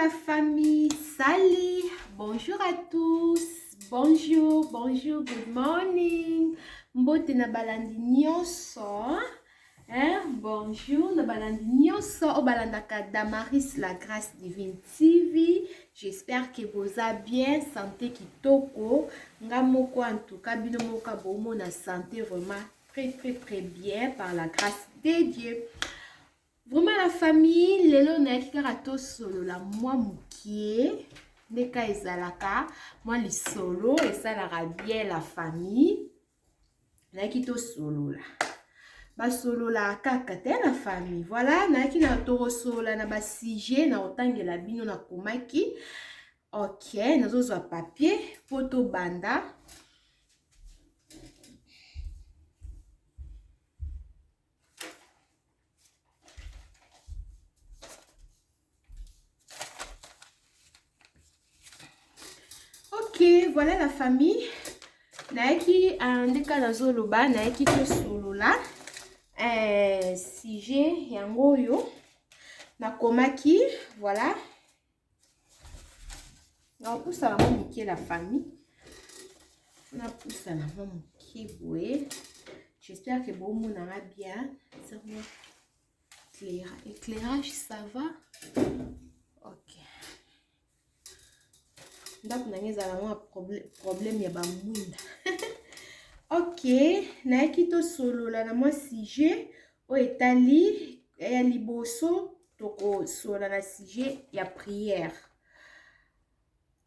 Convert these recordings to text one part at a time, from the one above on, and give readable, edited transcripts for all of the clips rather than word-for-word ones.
la famille, salut, bonjour à tous, bonjour, good morning, mbote na balandi nyonso, bonjour na balandi nyonso, o balandaka Damaris la grâce divine TV, j'espère que vous allez bien, santé kitoko, nga moko en tout cas, bino moka bomo na santé vraiment très bien par la grâce de Dieu. Vraiment la famille, lelo na kikarato solo la moi mukie neka ezalaka moi li solo esalaka bien la famille na kito solo la ba solo la kaka te la famille. Voilà na ki na toro solo na ba sujet na otangela bino na komaki. OK, nazozwa papier photo banda. Ok, voilà la famille. Naiki andeka nazoloba naiki to solo la sujet yango yo nakomaki. Voilà, na poussa la monique la famille, na poussa la monique boé. J'espère que bon mon aura bien. Ça va éclairage, ça va. OK. Donc na ngeza la problème ya ba mwinda. OK, na ekito solo la na moi sujet o etali ya liboso toko solo na sujet ya prière.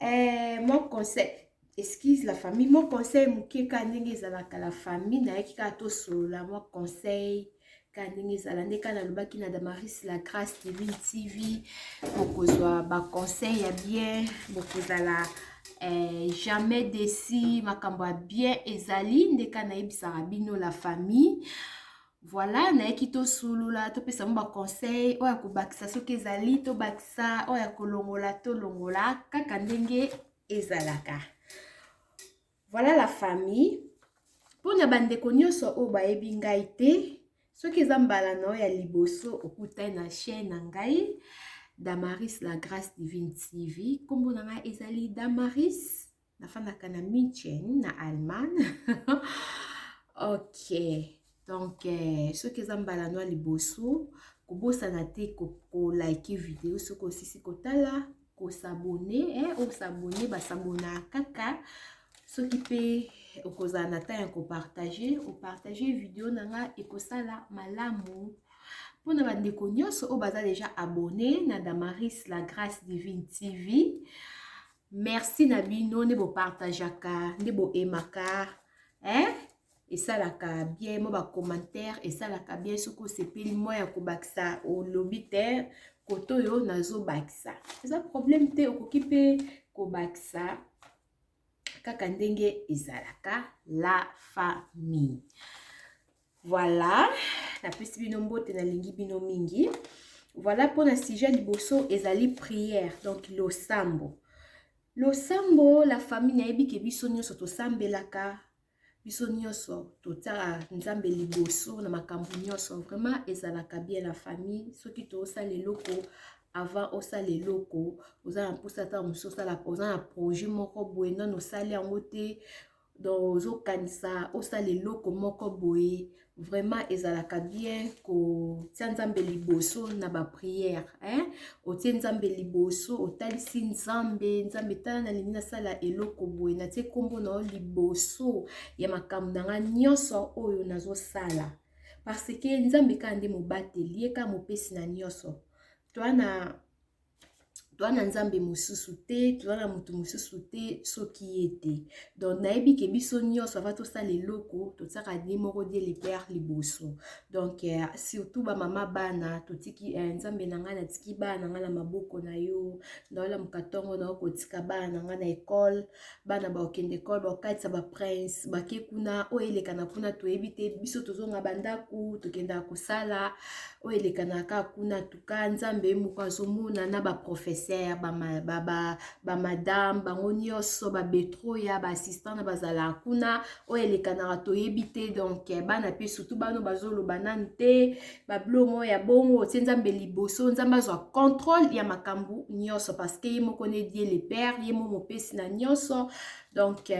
Mon conseil, excuse la famille, mon conseil muke ka ndenge ezalaka la famille na ekika to solo la mon conseil ka ndenge ezala ndeka na lobaki na Damaris la grâce divine TV bokozwa ba conseil ya bien bokozala jamais déçu makambo ya bien ezali ndeka na yebisaka bino la famille. Voilà, na ekito solo la to pesa mo ba conseil oya ko bakisa soki ezali to bakisa oya ko longola to longola kaka ndenge ezalaka. Voilà la famille. Pona bandeko nyonso o ba yebi ngai te soki eza mbala na ya liboso okutai na chaîne na ngai Damaris la grâce divine TV. Kombo na ngai ezali Damaris nafandaka na München na Allemagne. OK. Donc, ce que zambala no liboso, kobosana te ko like vidéo, ce que aussi kotala, ko s'abonner, o s'abonner, ba s'abonner kaka, ce qui peut okozana ta ko partager, o partager vidéo nanga et ko sala malamu. Pour na bandeko nyonso o baza déjà abonné na Damaris la grâce divine TV. Merci na bino ne bo partageaka, ne bo emaka, et ça la ka bien mo ba commentaire et ça la ka bien soko sepeli moya ko bakisa o lobiter koto yo nazo bakisa. Ça problème te okokipe ko bakisa kaka ndenge ezalaka la famille. Voilà, na pesi bino mbote na lingi bino mingi. Voilà pour la sujet liboso ezali prière, donc lo sambo. Lo sambo la famille na yebi ke biso nyonso to sambelaka biso nyonso totala nzambe liboso na makambo nyonso vraiment ezalaka bien la famille soki to osala eloko avant osala eloko oza na mposa ta mosusu osala oza na projet moko boye nano osali yango te donc ozokanisa osala eloko moko boye vraiment ezalaka bien ko tia nzambe liboso na ba prière otie nzambe liboso otalisi nzambe tala na lingi nasala eloko boye na tie kombo na liboso ya makambo nanga nyonso oyo nazosala parce que nzambe ka nde mobateli ye ka mopesi na nyonso toana nzambe mosusu te toana mutu mosusu te soki ete donc nayebi ke biso nyonso ava tosala eloko totiaka ni moko die le père liboso donc surtout ba mama bana totiki nzambe na ngai natiki bana na ngai na maboko na yo ndaola mukatongo na okotika bana na ngai na école bana ba okende école ba okatisa ba prince bake kuna oyeleka na kuna toyebi te biso tozonga bandaku tokenda kosala oyeleka na ka kuna tuka nzambe moko azomona na ba professeur secrétaire ba madame bango nyonso ba betro ya ba assistant na bazala kuna o elekanaka toyebi te. Donc bana pe surtout bano bazoloba nanu te bablomo ya bongo otie nzambe liboso, nzambe azwa contrôle ya makambo nyonso parce que ye moko ne die le père ye mo mopesi na nyonso. Donc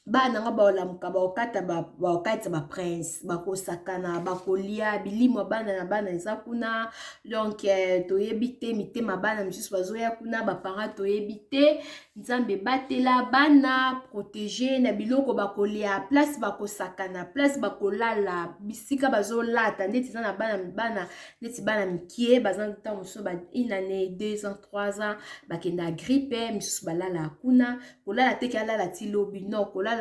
bana nga baolamuka baokatisa baprince bakosakana bakolia bilimo bana na bana eza kuna. Donc toyebi te mitema bana misusu bazoya kuna baparent toyebi te. Nzambe batela bana protege na biloko bakolia place bakosakana place bakolala bisika bazolata ndeti eza na bana neti bana mikie baza ntango mosusu ba 1 année 2 ans 3 ans bakenda grippe misusu balala kuna kolala te kalala ti lobi non kolala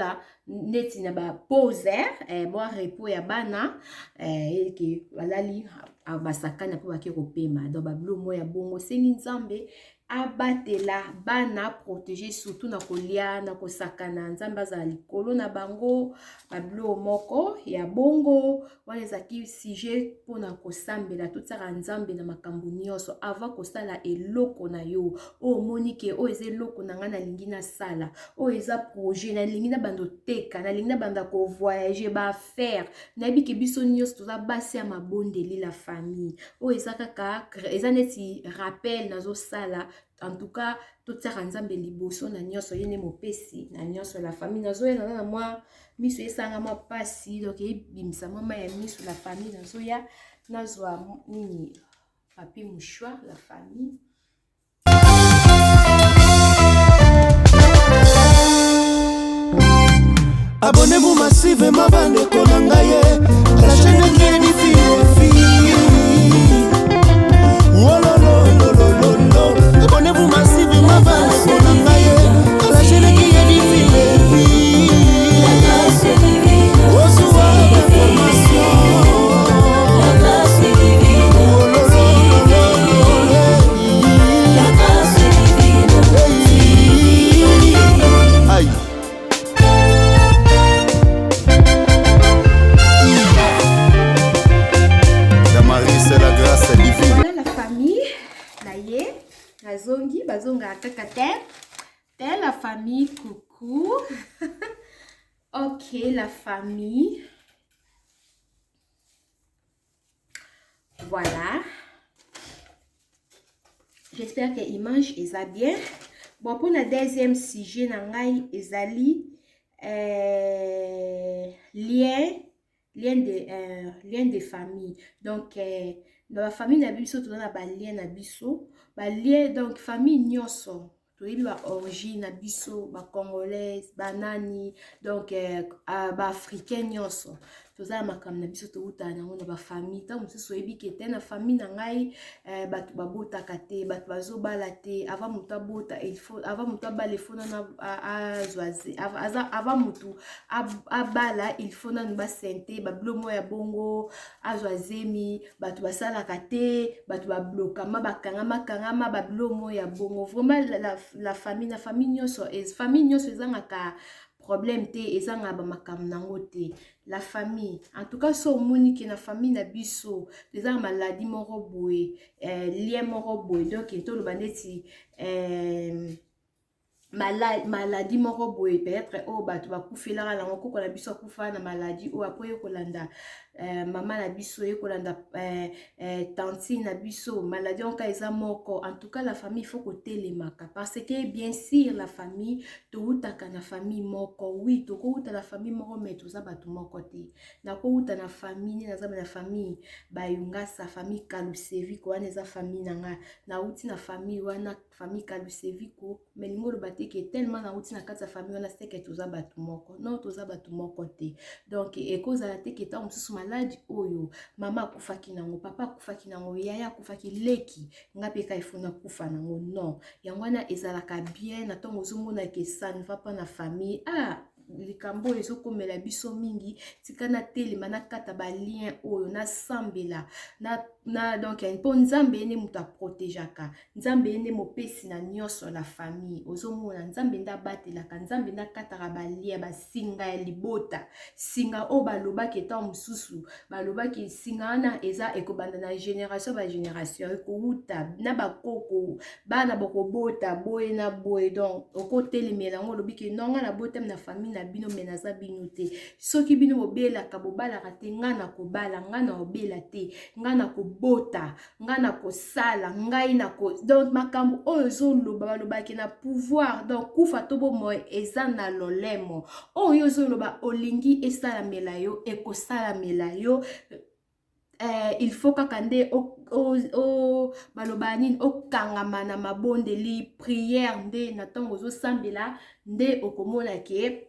neti na ba pause boa repos ya bana eke balali basakana po bake kopema. Donc bablomo ya bongo sengi nzambe abatela bana protéger surtout na kolia na kosakana nzambe azala likolo na bango bablo moko ya bongo wana ezaki sujet mpona kosambela totiaka nzambe na makambo nyonso avant kosala eloko na yo oyo omoni ke oyo eza eloko na ngai nalingi nasala oyo eza projet nalingi na bando teka nalingi na banda kovoyage baaffaire nayebi ke biso nyonso toza basi ya mabondeli la famille oyo eza kaka eza neti rappel nazosala. En tout cas totiaka nzambe liboso na nyonso ye nde mopesi na nyonso la famille nazoya na mwa miso esanga mwa pasi donc ebimisa mwa mai ya miso la famille nazoya nazwa nini papier mouchoir la famille. Abonnez-vous massivement bandeko na ngai la chaîne Ngeni Fifi. Abonnez-vous massivement bandeko na ngai la chaîne Ngeni Fifi. Reçois l'information. La grâce divine. La grâce divine. Aïe. C'est la grâce divine. Voilà la famille naye nazongi bazonga kaka te la famille coucou. Ok la famille voilà j'espère que l'image est bien. Bon pour le deuxième sujet nangai ezali lien de famille. Donc dans la famille na biso to na ba lien na biso ba lien donc famille nyonso to yebi ba origine na biso ba congolaise ba nani donc ba africain nyonso toza makambo na biso touta nango na ba famille ta mosusu oyebi ke te na famille na ngai bato babotaka te bato bazobala te avant moto abota il faut avant moto abala il faut nana azwaze avant moto abala il faut nanu basente bablomo ya bongo azwazemi bato basalaka te bato bablokama bakangama bablomo ya bongo vraiment la famille na famille nyonso ezangaka problème te ezanga ba makambo nango te la famille en tout cas so moni ke na famille na biso ezanga maladie moko boye lien moko boye donc toloba ndeti maladie moko boye peut-être o bato bakufelaka nango koko na biso akufa na maladie o apoye kolanda mama na biso ye kolanda tanti na biso maladie onka eza moko. En tout cas la famille il faut kotelemaka parce que bien sûr la famille toutaka na famille moko oui tokouta na famille moko mais toza bato moko te nakouta na famille nazaba na famille bayunga sa famille Kalusevi ko wana eza famille nanga nauti na famille wana famille Kalusevi ko mais lingolo bate ke tellement nauti na kati ya famille wana c'est que toza bato moko non toza bato moko te. Donc ekozala te ke ta mosusu maladi oyo mama akufaki nango papa akufaki nango yaya akufaki leki nga pe ka ifuna kufa nango non yango wana ezalaka bien na ntongo ozomona ke ça ne va pas na famille likambo ezokomela biso mingi tika na telema na kata ba lien oyo na sambela na donc mpo nzambe ene mutu aprotegeaka nzambe ene mopesi na nyonso la famille ozomona nzambe nda batelaka nzambe nda kataka ba lien basinga ya libota singa o balobaki eta mosusu balobaki singa wana eza ekobanda na génération ba génération ekouta na bakoko bana bakobota boye na boye donc okotelemela ngo lobiki nonga na botem na famille na bino menaza bino te soki bino bobelaka bobalaka te nga na kobala nga na obela te nga na kobota nga na kosala ngai na ko donc makambo oyo ezoloba balobaki na pouvoir donc kufa to bomoye eza na lolemo oyo ezoloba olingi esalamela yo ekosalamela yo il faut kaka nde baloba nini okangama na mabondeli prière nde na ntango ozosambela nde okomona ke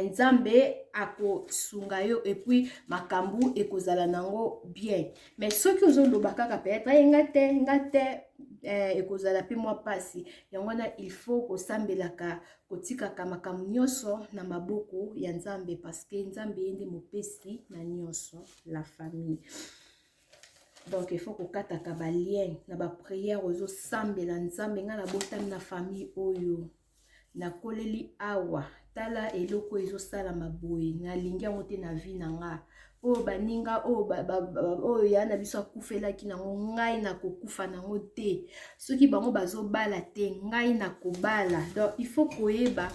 nzambe akosunga yo et puis makambu ekozala nango bien mais soki ozoloba kaka peut-être nga te ekozala pe mwa pasi yango wana il faut kosambelaka kotikaka makambo nyonso na maboko ya nzambe parce que nzambe ye nde mopesi na nyonso la famille donc il faut kokataka balien na baprière ozosambela nzambe nga na botami na famille oyo nakoleli awa tala eloko ezosalama boye nalingi yango te na vie na nga oyo baninga oyo ya na biso akufelaki nango ngai na kokufa nango te soki bango bazobala te ngai na kobala donc il faut koyeba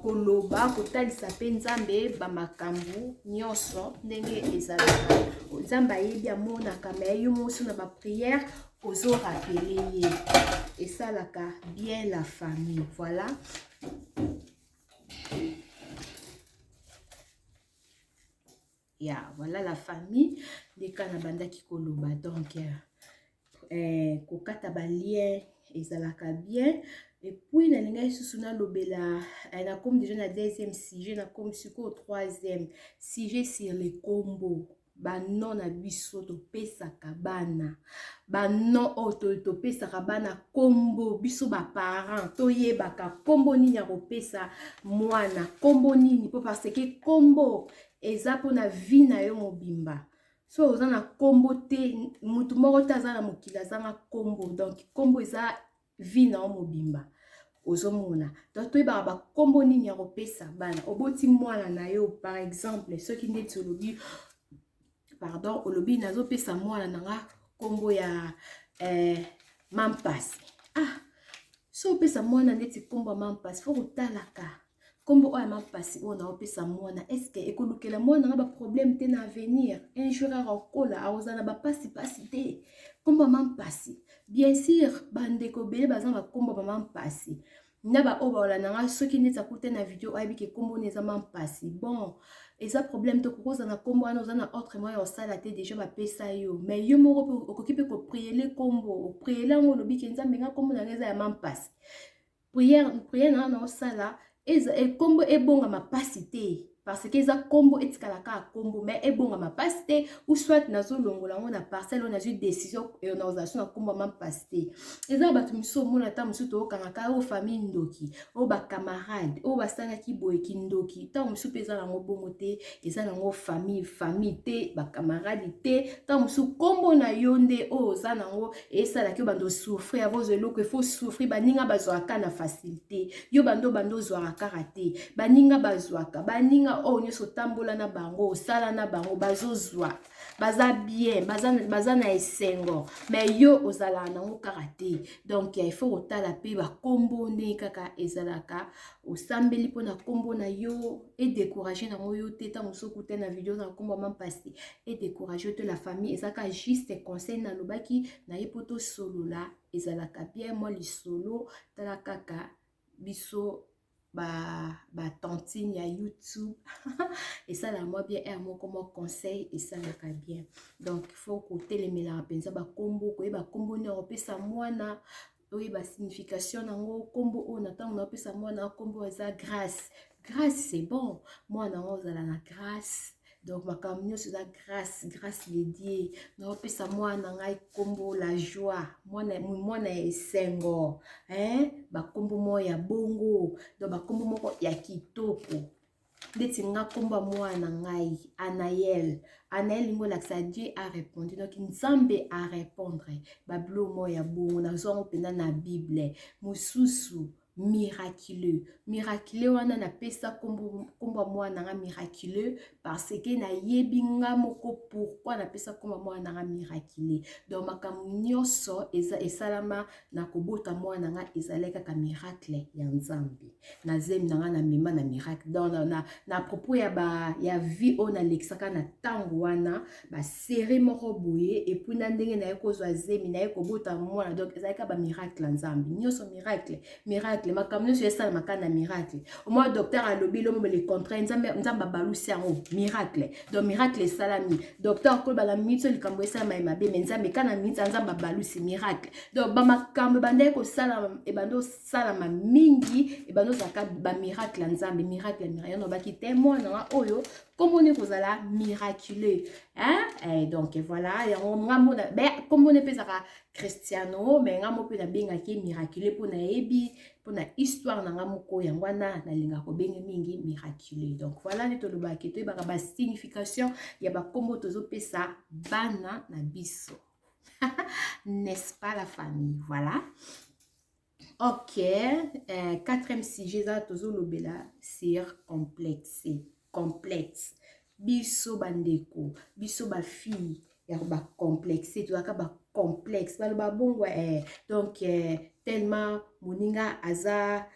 koloba kotalisa mpe nzambe bamakambo nyonso ndenge ezalaka nzambe ayebi amonaka me yo moso na baprière ozorapele ye esalaka bien la famille voilà. Voilà la famille de kana bandaki koloba donc kokata ba lien ezalaka bien et puis na linga isusu na lobela na comme déjà na deuxième sujet na comme siko troisième sujet sur les combos banon na biso topesaka bana banon oyo topesaka bana kombo biso baparent toyebaka kombo nini ya kopesa mwana kombo nini po parce que kombo eza mpona vie na yo mobimba so oza na kombo te mutu moko te aza na mokili azanga kombo donc kombo eza vie na yo mobimba ozomona donc toyebaka bakombo nini ya kopesa bana oboti mwana na yo par exemple soki ndeti olobi pardon olobi nazopesa mwana nanga kombo ya mampasi so opesa mwana ndeti kombo ya mampasi fo kotalaka kombo oyo mampasi oyo naopesa mwana eske ekolukela mwana nanga baproblème te na avenir un jour akokola akozala na bapasi te kombo ya mampasi bien sûr bandeko bele baza na kombo ya mampasi na baoyo baolanda nanga soki ndeti akute na video ayebiki kombo neza mampasi bon eza problème to kokoza na kombo wana oza na autre moyen osala te déjà bapesa yo mais yo moko okoki mpe kopriele kombo opriele yango olobiki nzambe nga kombo nanga eza ya mampasi priere nanga na osala kombo ebonga mapasi te parce que eza kombo etikalaka ya kombo mais ebonga mapasi te ou soit nazolongola yango na parcelle oyo nazwi décision na ozation na kombo ya mapasi te eza bato miso omona ata mosusu tookangaka oyo famille ndoki oyo bacamarade oyo basalaki boyeki ndoki ntango mosusu mpe eza nango bongo te eza nango famille te bacamarade te ntango mosusu kombo na yo nde oyo oza nango esalaki yo bando osouffrir avozwa eloko efo souffrir baninga bazwaka na facilité yo bando ozwaka kaka te baninga bazwaka baninga oyo nyonso otambola na bango osala na bango bazozwa baza bien baza na esengo mais yo ozalaka nango kaka te donc il faut kotala mpe bakombo ndenge kaka ezalaka osambeli mpona kombo na yo edécourage nango yo te ntango mosuku te na video na kombo mampasi edécourage te la famille ezalaka juste conseil nalobaki na ye mpo tosolola ezalaka bien mwa lisolo tala kaka biso tantine ya YouTube esalaka mwa bien air moko mwa conseil esalaka bien donc il faut kotelemela mpenza bakombo koyeba kombo nini opesa mwana oyeba signification nango kombo oyo na ntango naopesa mwana kombo eza grâce c'est bon mwana ngo ozala na grâce donc makambo nyonso eza grâce dédié naopesa mwana ngai kombo la joie mwana ya esengo bakombo moko ya bongo donc bakombo moko ya kitoko ndeti nga komba mwana ngai Anaël lingo lakisa Dieu a répondu donc nzambe a répondre bablo mo ya bongo nazongo pena na Bible mosusu miraculeux wana na pesa komba mwana nga miraculeux parce que na yebi nga moko pourquoi na pesa komba mwana nga miraculeux donc makambo nyonso esalama na kobota mwana nga ezalaki kaka miracle ya nzambe na zemi na nga na mema na miracle donc na propos ya vie on alexaka na tango wana ba série moko boye et puis na ndenge na yekozwa zemi na yekobota mwana donc ezalaka ba miracle ya nzambe nyonso miracle makambo nyonso esala makana miracle au moins docteur alobi lomo le contraire nzamba balusi yango miracle donc miracle esalami docteur ko bala mitso likambo esala mabe mais nzambe kana mitsa nzamba balusi miracle donc ba makambo bande ko sala e bando sala ma mingi e bando zaka ba miracle ya nzambe miracle no baki témoin na oyo comme on est kozala miraculeux et donc voilà comme on est pesaka Cristiano mais nga mo pe na benga ki miraculeux pour na ebi pour na histoire na nga moko yangwana na linga ko benga mingi miraculeux donc voilà les toloba ki to ba signification ya ba kombo tozo pesa bana na biso n'est-ce pas la famille voilà. Ok, quatrième sujet ça tozo lobela sur complexe biso bandeko biso ba fille ya ba complexe to aka ba complexe ba bongo donc tellement moninga aza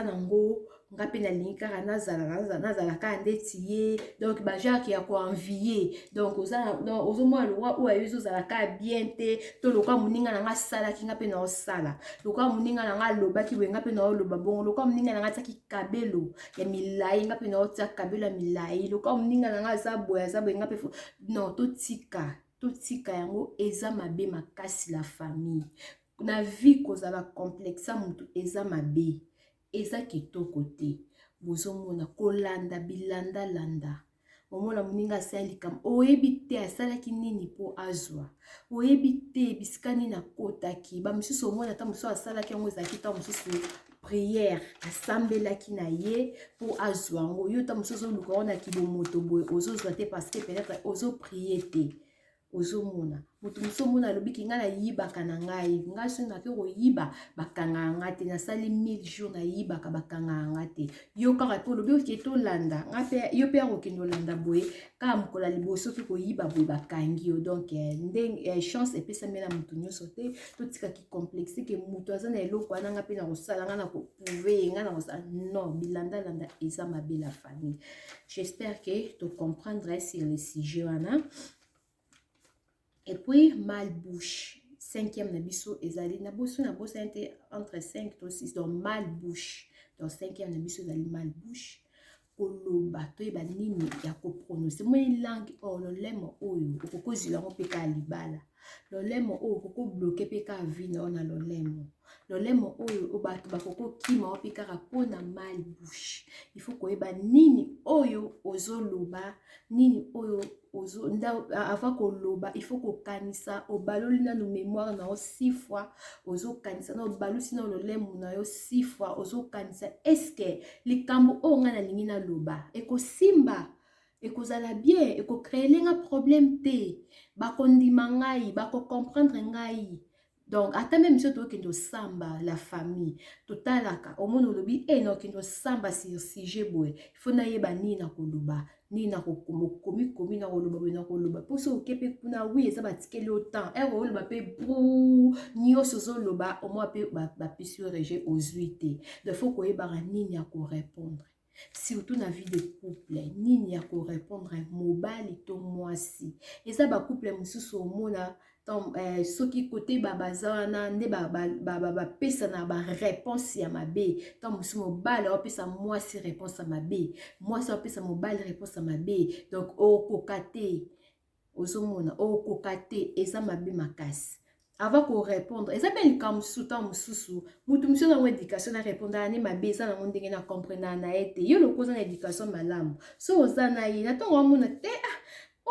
nango nga pe na lingi kaka nazala kaka ndeti ye donc bajake ya koenvier donc ozomona lokwa oyo ayo ezozala kaka bien te to lokwa moninga na nga asalaki nga pe na osala lokwa moninga na nga alobaki boye nga pe na oloba bongo lokwa moninga na nga atiaki kabelo ya milai nga pe na otia kabelo ya milai lokwa moninga na nga aza boye nga pe non totika yango eza mabe makasi la famille na vie kozala complexe mutu eza mabe eza kitoko te bozomona kolanda bilanda omona moninga asali likambo oyebi te asalaki nini po azwa oyebi te bisika nini akotaki bamisusu omona ata mosusu asalaki yango ezalaki ta mosusu prière asambelaki na ye po azwa yango yo ta mosusu oluka wana kibomoto boye ozozwa te parce que peut-être ozoprier te ozomona mutu musomona alobiki nga na yibaka na ngai nga so na ke koyiba bakanga nga te nasali 1000 jours na yibaka bakanga nga te yo kaka po lobi oke tolanda nga pe yo pe akokende olanda boye kaka mokola liboso ke koyiba boye bakangi yo donc chance epesami na mutu nyonso te totikaki complexe ke mutu aza na eloko wana nga pe na kosala nga na koprouve nga na kosala non bilandalanda eza mabe la famille. J'espère que tu comprendras sur le sujet wana. Et puis malbouche cinquième na biso ezali na boso entre 5 et 6 donc malbouche donc cinquième na biso ezali malbouche koloba toyeba nini ya koprononcer moi langue lolemo oyo okokozila ngo pe ka libala lolemo oyo okokobloke pe ka vina ona lolemo oyo bato bakokokima pe kaka mpona malbouche il faut koyeba nini oyo ozoloba nini oyo avant koloba il faut kokanisa obaloli nanu mémoire na yo 6 fois ozokanisa na obalusi na lolemo na yo 6 fois ozokanisa est-ce que likambo oyo nga nalingi naloba ekosimba ekozala bien ekocréer nga problème te bakondima ngai bakocomprendre ngai. Donc, ata même si tu as samba la famille, totalaka, au moins olobi, non, qui nous samba sur sujet boy. Il faut naïba ni na koluba, ni na komi na koluba. Pour ce qui est pour na oui, ça va tirer le temps. Oloba pe brou, ni au sozo loba, au moins pe ba pissu réger aux 8. Donc, il faut qu'on ait ni na ko répondre. Surtout dans la vie de couple, ni na ko répondre mobile to moi si. Et ça ba couple mususu omona soki côté babazana nde pesa na ba réponse ya mabe tant musu mobile opesa moi si réponse à mabe moi si opesa mobile réponse à mabe donc okokate ozomona okokate eza mabe makasi avant qu'on répondre eza pe likambo suta mosusu mutu mosusu nango éducation na répondre ani mabe eza nango ndenge na comprendre na ye te yo lokoza na éducation malamu so oza na ye na ntongo wamona te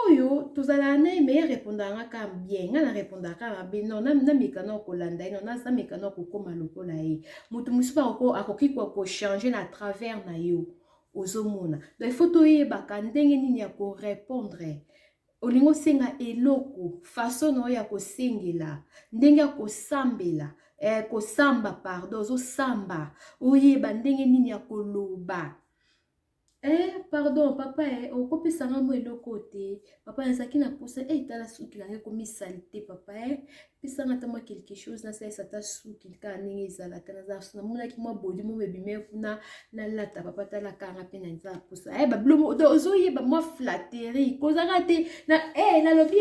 oyo tozala na ye me répondre anga ka bien nga na répondre ka mabe non nameka na okolanda ye non nameka na okokoma lokola ye mutu mosusu akoki kochange na travers na yo ozomona donc il faut toyebaka ndenge nini ya korépondre olingo senga eloko façon no ya kosengela ndenge ya kosambela kosamba pardon ozosamba oyeba ndenge nini ya koloba pardon papa okopesanga mo eloko te papa nazalaki na posa tala suki nange komisalité papa pesanga ata mwa quelque chose nasalisa ata suki kaka ndenge ezalaka namonaki mwa bodi mo mebime kuna nalata papa talaka anga mpe na nza posa babilomo ozoyeba mwa flatterie kozaka te nalobi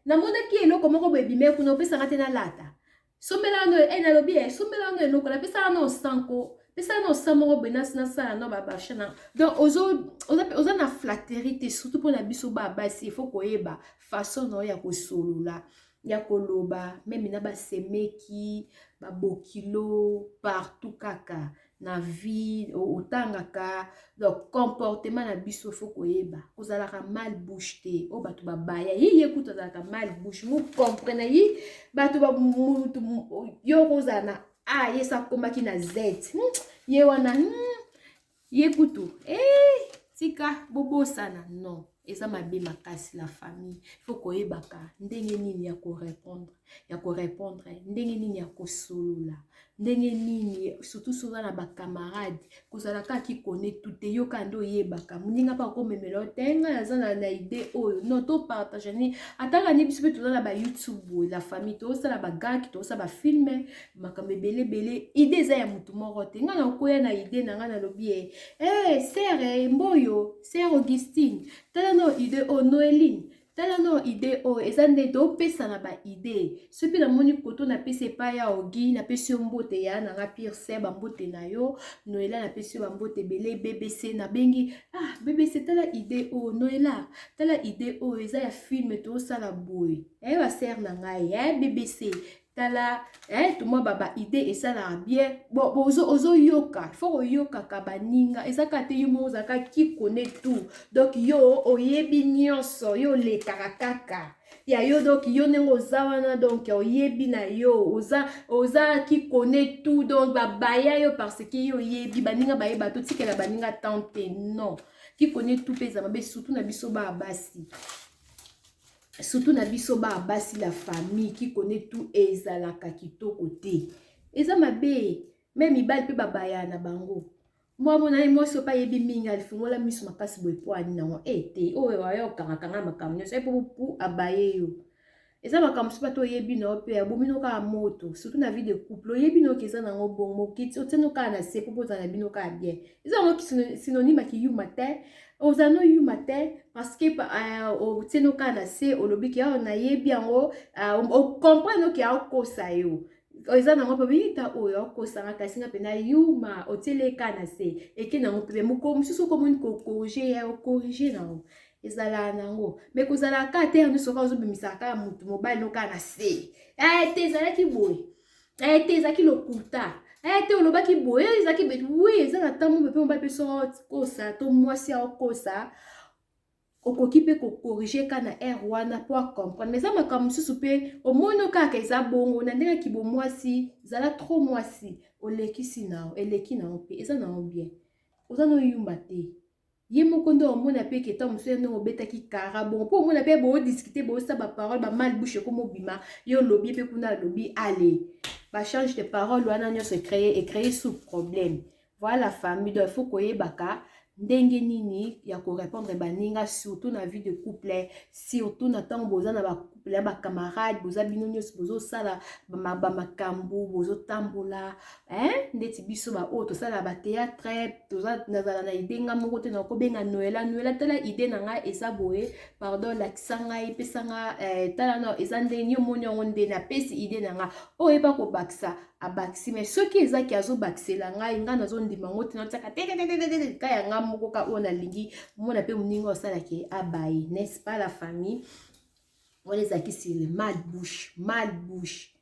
namonaki eloko moko boebime kuna opesanga te nalata sombelano nalobi sombelano eloko napesanga na osanko pesa na osamo benasi na sala no babashana donc oza na flatterie te surtout pour na biso babasi il faut koyeba façon no ya kosolola ya koloba même na basemeki babokilo partout kaka na vie otangaka donc comportement na biso faut koyeba kozalaka mal bouche te o bato babaya ye kuta ozalaka mal bouche mu comprendre yi bato ba yo kozana ye sakomaki na z ye wana ye kutu tika bobosana non eza mabe makasi la famille faut koyebaka ndenge nini ya korépondre ndenge nini ya kosolola ndenge nini surtout soza na bakamarade kozalaka kikone tute yoka nde oyebaka moninga mpa komemela otenga naza na ide oyo non topartage ni ataka ni biso mpe toza na bayoutube la famille tozosala bagaki tozosala bafilme makambo ebelebele ide eza ya motu moko te nga na okoya na ide na nga nalobi sere mboyo sere Augustine tala no ide o Noeline tala no ide o eza nde topesa na baide soki namoni koto napesi epai ya ogi napesi yo mbote ya nanga pire se bambote na yo Noela napesi yo bambote ebele BBC nabengi BBC tala ide o Noela tala ide o eza ya filme tosala boye basere na ngai BBC tala tuma baba ide esalaka bien ozoyoka fo oyokaka baninga ezaka te yo mo ozalaka kikone tout donc yo oyebi nyonso yo lekaka kaka ya yo donc yo ndenge oza wana donc oyebi na yo oza kikone tout donc babaya yo parce que yo oyebi baninga bayeba totikela baninga tante non kikone tout mpe eza mabe surtout na biso babasi surtout na biso babasi la famille qui connaît tout ezalaka kitoko te eza mabe même mibali mpe babaya na bango mwa mona mwasi opa yebi mingi alifungola miso makasi boye po ani nango te oyo ayo okangakanga makambo nyonso epo abaye yo eza makambo so bato oyebi na yo mpe abomino kaka moto surtout na vie de couple oyebi noki eza nango bongo okiti otieno kaka na se po ozala na bino kaka bien eza yango synonyme akiyuma te ozala no yuma te parce que otieno kaka na se olobi ki nayebi yango ocomprendre oki aokosa yo eza nango mpe biyita oyo akosanga kasi nga mpe na yuma otieleka na se eke nango mpe moko mosusu okomoni kokorige ya okorige nango ezala nango me kozala ka te yango soka ozobimisaka ya mutu mobali noka na se te ezalaki boye te ezalaki lokuta te olobaki boye ezalaki beti wi eza na ntango mpe mobali mpe soka okosa to mwasi aokosa okoki mpe kokorige ka na aire wana po acomprendre eza makambo mosusu mpe omoni kaka eza bongo na ndenge kibo mwasi zala trop mwasi olekisi nao eleki nao mpe eza nao bien oza no yumba te ye moko nde omona mpe keta mosusu ndenge obetaki kara bongo mpo omona mpe boodiscute boosa baparole bamal bouche ko mobima ye olobi mpe kuna alobi ale bachange de parole wana nyonso ecreye sous problème voilà la famille donc il faut koyebaka ndenge nini ya korépondre baninga surtout na vie de couple surtout na ntango boza na bacouple ya bacamarade boza bino nyonso bozosala bamakambo bozotambola ndeti biso baoyo tosala batéâtre nazala na ide nga moko te nakobenga Noela tala ide na ngai eza boye pardon lakisa ngai epesanga tala na eza ndenge yo moni yango nde napesi ide na nga oyo eba kobakisa abakisi mais soki ezaki azobakisela ngai nga nazondima ngo te naotiaka te ka ya nga moko ka oyo nalingi mona mpe moninga osalaki abaye n'est-ce pas la famille wana ezalaki sur le mal bouche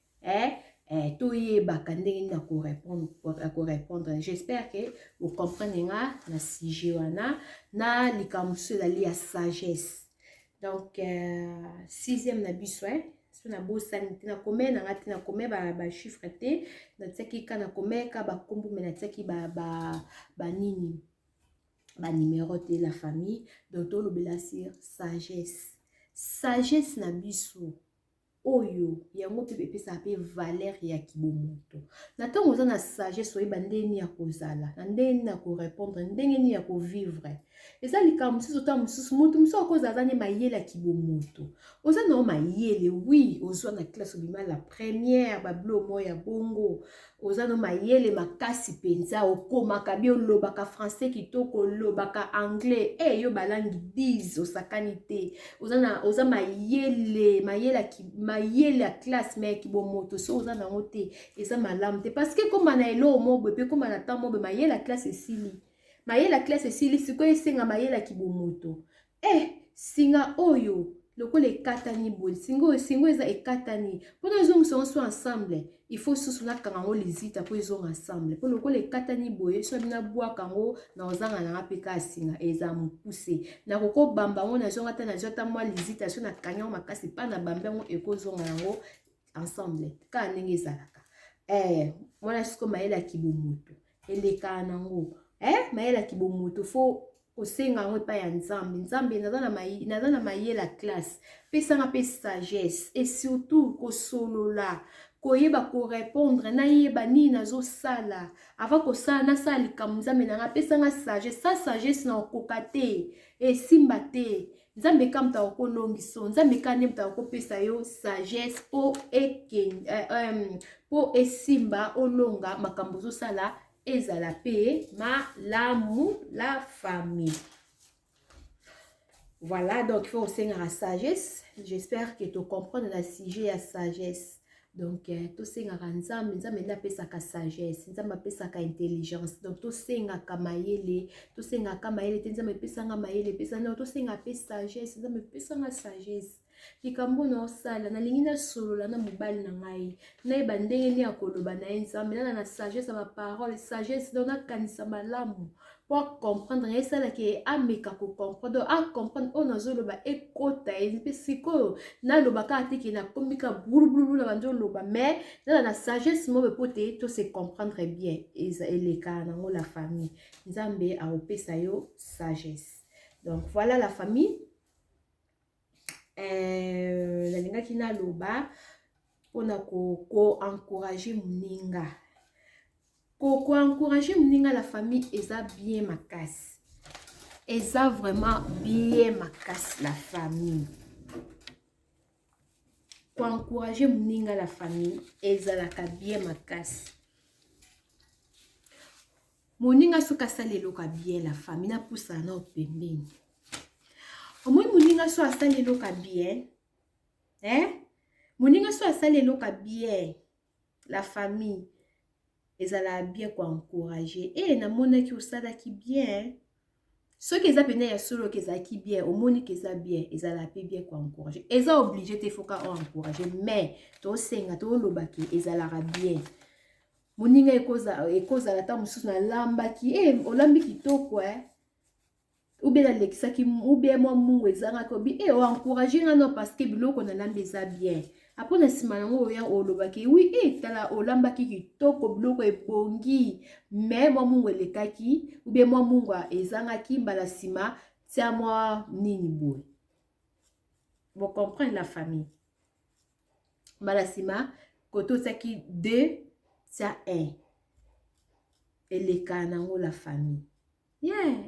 toyebaka ndenge na korépondre. J'espère que vous comprenez na sujet wana na likambo mosusu ezali ya sagesse. Donc 6e na biso so na bosani te na kome na nga te na kome ba chiffre te natiaki ka na kome ka bakombo me natiaki banini ba numéro te la famille. Donc tolobela sur sagesse na biso oyo yango pe pesa pe valeur ya kibomoto. Na tango oza na sagesse oyeba ndenge ya kozala na ndenge na korépondre ndenge ya kovivre. Eza likambo mosusu ta mosusu moto mosusu akozala ne mayele ya kibomoto. Oza na mayele oui ozwa na classe obima la première bablo moya bongo. Oza na mayele makasi penza okomaka bi olobaka français kitoko olobaka anglais yo balangi 10 osakani te. Oza mayele ya classe mais kibomoto so oza na ngote eza malamu te parce que comme na elo mobo pe comme na temps mobo mayele ya classe esili. Mayele ya classe esili sikoyo esenga mayele ya kibomoto. Singa oyo lokola ekatani boye singo eza ekatani mpona ezongisa so ensemble il faut susu nakanga ngo lizita po ezonga ensemble po lokola ekatani boye so bina bwaka ngo na ozanga na pe ka singa eza mupuse na koko bamba ngo na zonga ta na jota mwa lizita so na kanya ngo makasi pa na bamba ngo ekozonga yango ensemble ka ndenge ezalaka mwana siko mayele ya kibomoto eleka nango mayele ya kibomoto fo osenga ngo pa ya nzambe naza na mayele ya classe pesanga pe sagesse et surtout kosolola koyeba korépondre nayeba nini nazosala avant kosala nasala likambo nzambe nanga pesanga sagesse na okoka te esimba te nzambe kamta okolongiso nzambe kane mta okopesa yo sagesse po esimba olonga makambo zosala ezala pe malamu la famille. Voilà, donc il faut aussi la sagesse. J'espère que tu comprends le sujet à sagesse. Donc tu sais nzambe na pesa ka sagesse, nzambe pesa ka intelligence. Donc tu sais ka mayele te nzambe pesa nga mayele pesa no tu sais nga pesa sagesse, nzambe pesa nga sagesse. Likambo na osala na lingi na solola na mobali na ngai nayeba ndenge ni akoloba na nzambe na sagesse ma parole sagesse donc nakanisa malamu pour comprendre esala ke ameka ko comprendre comprendre on azoloba ekota pe sikoyo na loba ka atiki na komika bulubulu na banjo loba mais na sagesse mo be pote to se comprendre bien eleka na ngo la famille nzambe a opesa yo sagesse. Donc voilà la famille. La linga kina loba pona ko encourager muninga ko encourager muninga la famille eza bien makasi eza vraiment bien makasi la famille ko encourager muninga la famille eza la ka bien makasi muninga soka salelo ka bien la famille na poussa na opembeni. Moi moninga so asali loka bien moninga so asali loka bien la famille ezala bien ko encourager na mona ki osala ki bien ce que eza pena ya solo ke za ki bien o moni ke za bien ezala pe bien ko encourager eza obligé te foka o encourager mais to senga to loba ki ezala bien moninga ekoza la ta mususu na lamba ki olambi kitoko ou bien Alexa ou bien moi mungu ezanga ko bi o encourager ngano parce que biloko na lambe za bien après na sima nango ya olobaki oui tala olamba ki kitoko biloko ebongi mais moi mungu elekaki ou bien moi mungu ezanga ki mbala sima tia moi nini boy. Vous comprenez la famille mbala sima koto saki 2 tia 1 eleka nango la famille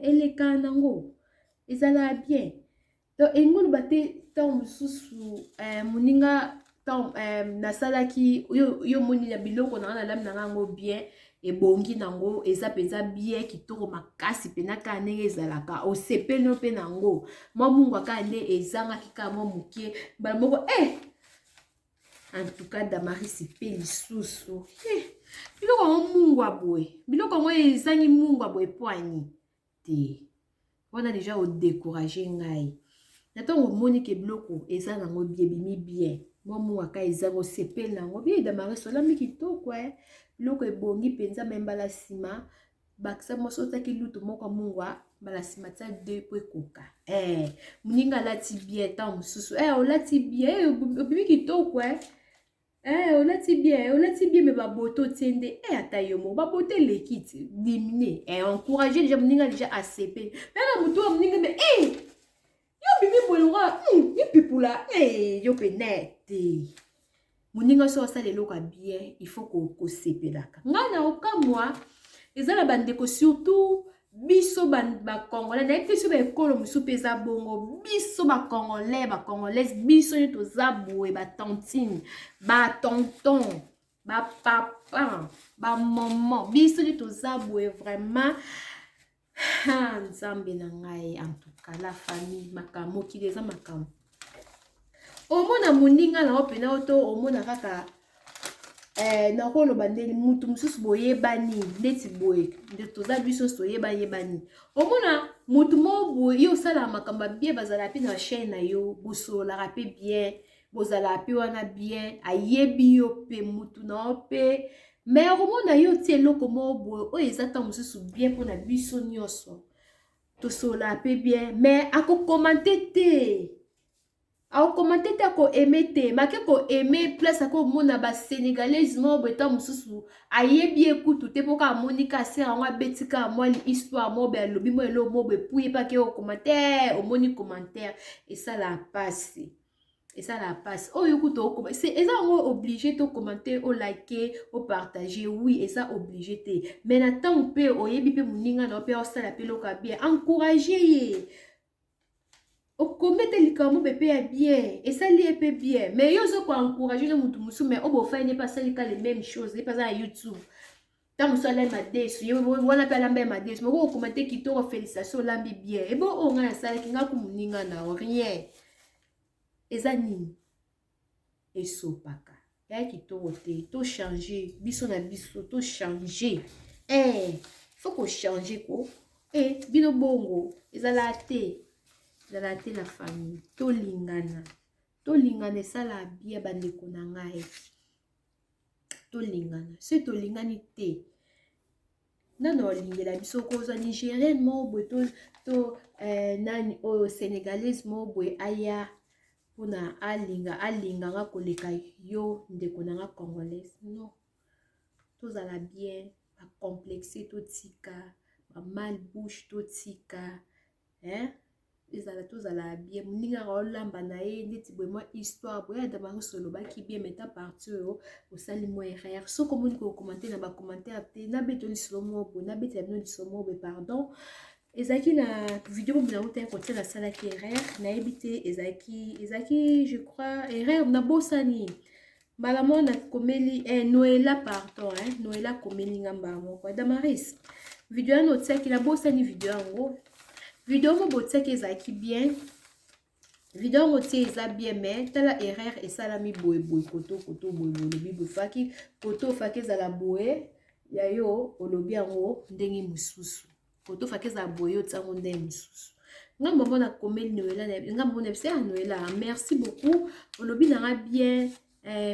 eleka nango ezala bien donc engolo bate tant mususu muninga tant nasalaki yo moni ya biloko na lam nango bien ebongi nango eza penza bien kitoko makasi pena ka ndenge ezalaka osepeno pe nango mwa mungu aka nde ezanga kika mwa mukie ba moko en tout cas Damaris pe lisusu biloko ngo mungu aboye biloko ngo ezangi mungu aboye poani te wana déjà o décourager ngai natango moni ke biloko eza nango bien bimi bien Mwa ka ezako sepel nango bien Damaris olami kitoko loko ebongi penza membala sima bakisa moso taki lutu moko mungwa bala sima tsa 2 po ekoka muninga lati bien ta mususu olati bien obibi kitoko olati bien me baboto tiende ata yo mo baboto lekiti dimine encourager déjà muninga déjà accepter mais mutu muninga me yo bibi bolora pipula yo penete muninga so sa lelo ka bien il faut ko sepelaka ngana okamwa ezala bandeko surtout biso ba congolais na biso ba ekolo musu peza bongo biso ba congolais biso ni toza boye ba tantine ba tonton ba papa ba maman biso ni toza boye vraiment nzambe na ngai en tout cas la famille makambo ki eza makambo omona muninga na opena oto omona kaka na koloba ndeni mutu mususu boyebani ndeti boye nde toza biso toyebani omona mutu mo boye yo osala makambo bien bazala pe na chaîne na yo bosolaka pe bien bozala pe wana bien ayebi yo pe mutu na yo pe mais omona yo tie eloko mo boye oyo eza ta mususu bien mpona biso nyonso tosola pe bien mais akokomante te akokomante te akoeme te make koeme place akomona basénégalais mo boye ta mosusu ayebi ekutu te mpoka amoni kasi yango abetika mwa histoire mo boye alobi mo elo mo boye puye mpake okommentaire omoni commentaire esala pasi oyo kutu okoma eza yango obligé to commenter o like o partager oui eza obligé te mais na ntango mpe oyebi mpe moninga na yo mpe osala mpe loka bien encourager ye okomete likambo pepe ya bien esali ye pe bien mais yo ozo encourager le mutu musu mais obofai ne pas salika les mêmes choses ne pas à YouTube ta musu ala madesu ye wana pe alamba madesu mais okomete kitoko félicitations lambi bien ebo onga na salaki nga ku moninga na rien eza nini esopaka ya kitoko te to changer biso na biso to changer faut ko changer ko bino bongo ezala te la famille tolingana esala bien bandeko na ngai tolingana se tolingani te nano olingela biso koza nigérienne mo boye to nani oyo sénégalaise mo boye aya mpona alinganga koleka yo ndeko na nga congolaise non tozala bien bacomplexe totika bamalbouche totika tozala bien moninga olamba na ye ndeti boye mwa histoire boye Damaris olobaki bien meta parti oyo osali mwa erreur soki omoni kokomante na bacommentaire te nabeta lisolo mo boye nabetela bino lisolo mo boye pardon ezalaki na video mo bina uta kotia nasalaki erreur nayebi te ezalaki je crois erreur nabosani mbala mo nakomeli Noela pardon Noela komeli nga mbala moko Damaris video wana otiaki nabosani video yango video mo botiaki ezalaki bien video yango tie eza bien mais tala erreur esalami boye koto boye olobi boye faki koto faki ezala boye ya yo olobi yango ndenge mosusu koto faki ezala boye yo tiango ndenge mosusu nga mbongo na komeli Noela nga mbongo na bisa Noela merci beaucoup olobi nanga bien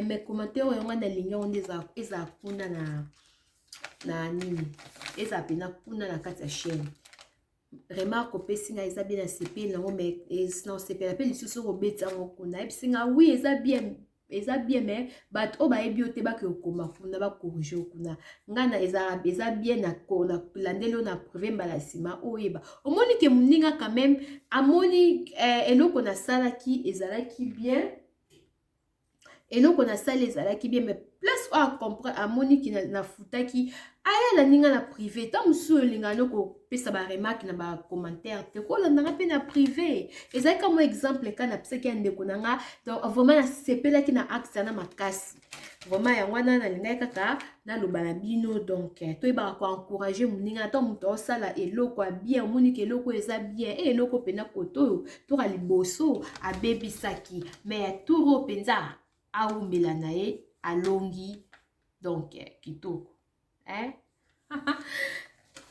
mes commentaires oyo nga nalingi yango nde ezala kuna na nini ezala pena kuna na kati ya chaîne remarque opesi nga eza bien na sepeli nango mais na osepela mpe lisusu kobeti yango kuna yebisi nga oui eza bien mais bato oyo bayebi yo te bakokoma kuna bakorige kuna ngana eza bien na landeli oyo na prive mbala nsima oyeba omoni ke moninga quand même amoni eloko nasalaki ezalaki bien eloko nasali ezalaki bien mais place oyo acomprendre amoniki nafutaki ayala ninga na privé ta mosusu olingana nokopesa baremarke na bacommentaire te kolandanga mpe na privé ezalaki ka mo exemple ka napisaki ya ndeko na nga donc vraiment nasepelaki na axe na makasi vraiment yango wana nalingaki kaka naloba na bino donc toyebaka koencourage moninga ata moto osala eloko ya bien omoniki eloko eza bien eloko mpena koto oyo toka liboso abebisaki mais turo mpenza aumbela na ye alongi donc kitoko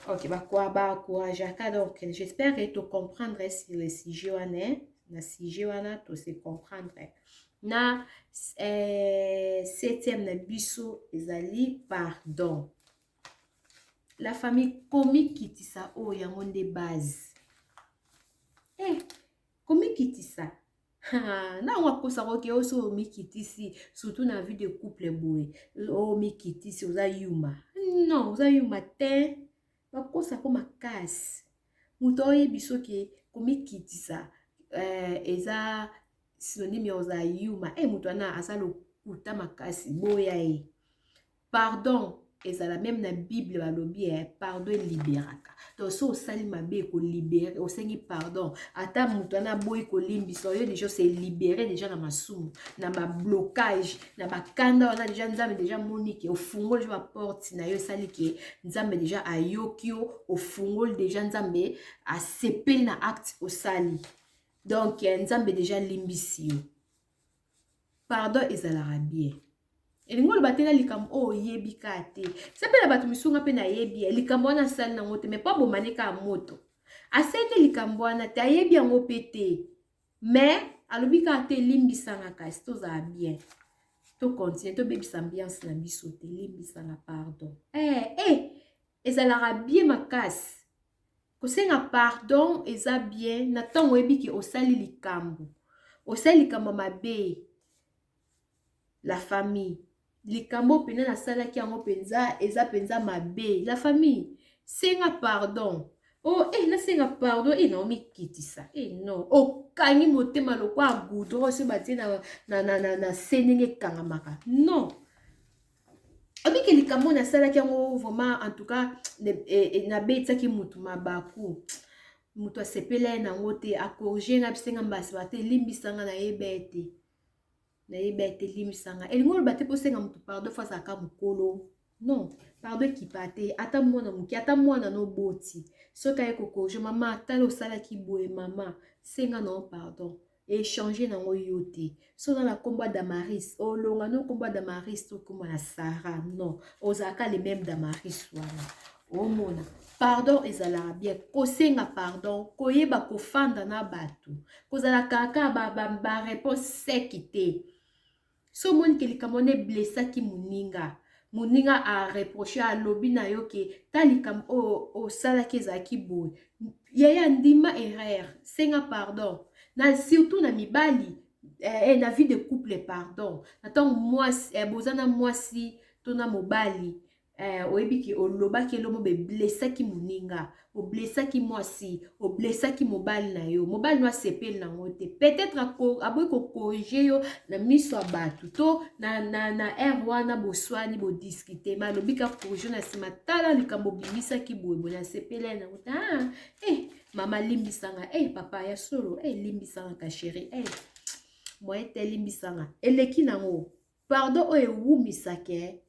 ok bakourageaka donc j'espère que tu comprendrais sur le sujet wana na sujet wana to se comprendre na 7e na biso ezali pardon. La famille komi kitisa o yango nde base. Komi kitisa. Na wakosa koke oso mi kitisi surtout na vie de couple boy. O mi kitisi oza yuma. Non, oza yuma te. Wakosa ko makasi. Muto oyebi soki komi kitisa eza synonyme oza yuma. Muto ana asa lokuta makasi boya e. Pardon ezala même na Bible balobi pardon liberaka. Donc so osali mabe ko libérer, osengi pardon. Ata muto ana boyi ko limbisa yo déjà c'est libéré déjà na masumu, na ba blocage, na ba kanda on a déjà nzambe déjà monique au fungol ba porte na yo sali ke nzambe déjà ayoki yo au fungol déjà nzambe a sepel na acte osali. Donc nzambe déjà limbisi yo. Pardon ezala bien. Elingo lo batela likambo o yebi ka te. Sepela batu misunga pe na yebi likambo wana sali na ngote mais pas bomane ka moto. Asete likambo wana te yebi yango pete. Mais alobi ka te limbisanga kasi toza bien. To continue to bebisa ambiance na biso te limbisanga pardon. Ezala bien makasi. Kosenga pardon eza bien na tango yebi ki osali likambo. Osali likambo mabe. La famille. Likambo pena na sala ki yango penza eza penza mabe. La famille. Senga pardon. Na senga pardon. Na omi kitisa. Non. Kangi motema lokwa goudron se bati na senenge kangamaka. Non. Obi ke likambo na sala ki yango vraiment en tout cas na betsa ki mutu mabaku. Mutu asepele na ngote a corriger na bisenga mbasi bate limbisanga na yebete. Na yebete limbisanga. Elingo bate posenga mutu pardon face aka mukolo. Non, pardon ki pate ata mwana muki ata mwana no boti. Soka yeko corriger mama talo sala ki boye mama senga non pardon. Échanger na yote. So dans la combat d'Amaris, longa no combat d'Amaris to comme la Sarah. Non, ozaka les mêmes d'Amaris wana. Mona. Pardon ezala bien. Kosenga pardon, koyeba kofanda na batu. Kozala kaka ba réponse sekite. So mon ke likamone blessa ki muninga. Muninga a reproché à lobby na yo ke talikam o sala ke zaki boy. Yaya ndima erreur. Senga pardon. Na surtout na mibali na vie de couple pardon. Attends moi bozana mwasi to na mobali oyebi ki oloba ke lomo be blessa ki muninga. O blessa ki mwasi, o blessa ki mobali na yo. Mobali no sepel na ngote. Peut-être aboy ko corriger yo na miso abatu to na wana boswani bo discuter ma lobi ka corriger na sima tala likambo bimisa ki boye na sepele na ngote. Mama limbisanga, papa ya solo, limbisanga ka chérie, moi te limbisanga. Eleki nango, pardon wumisake.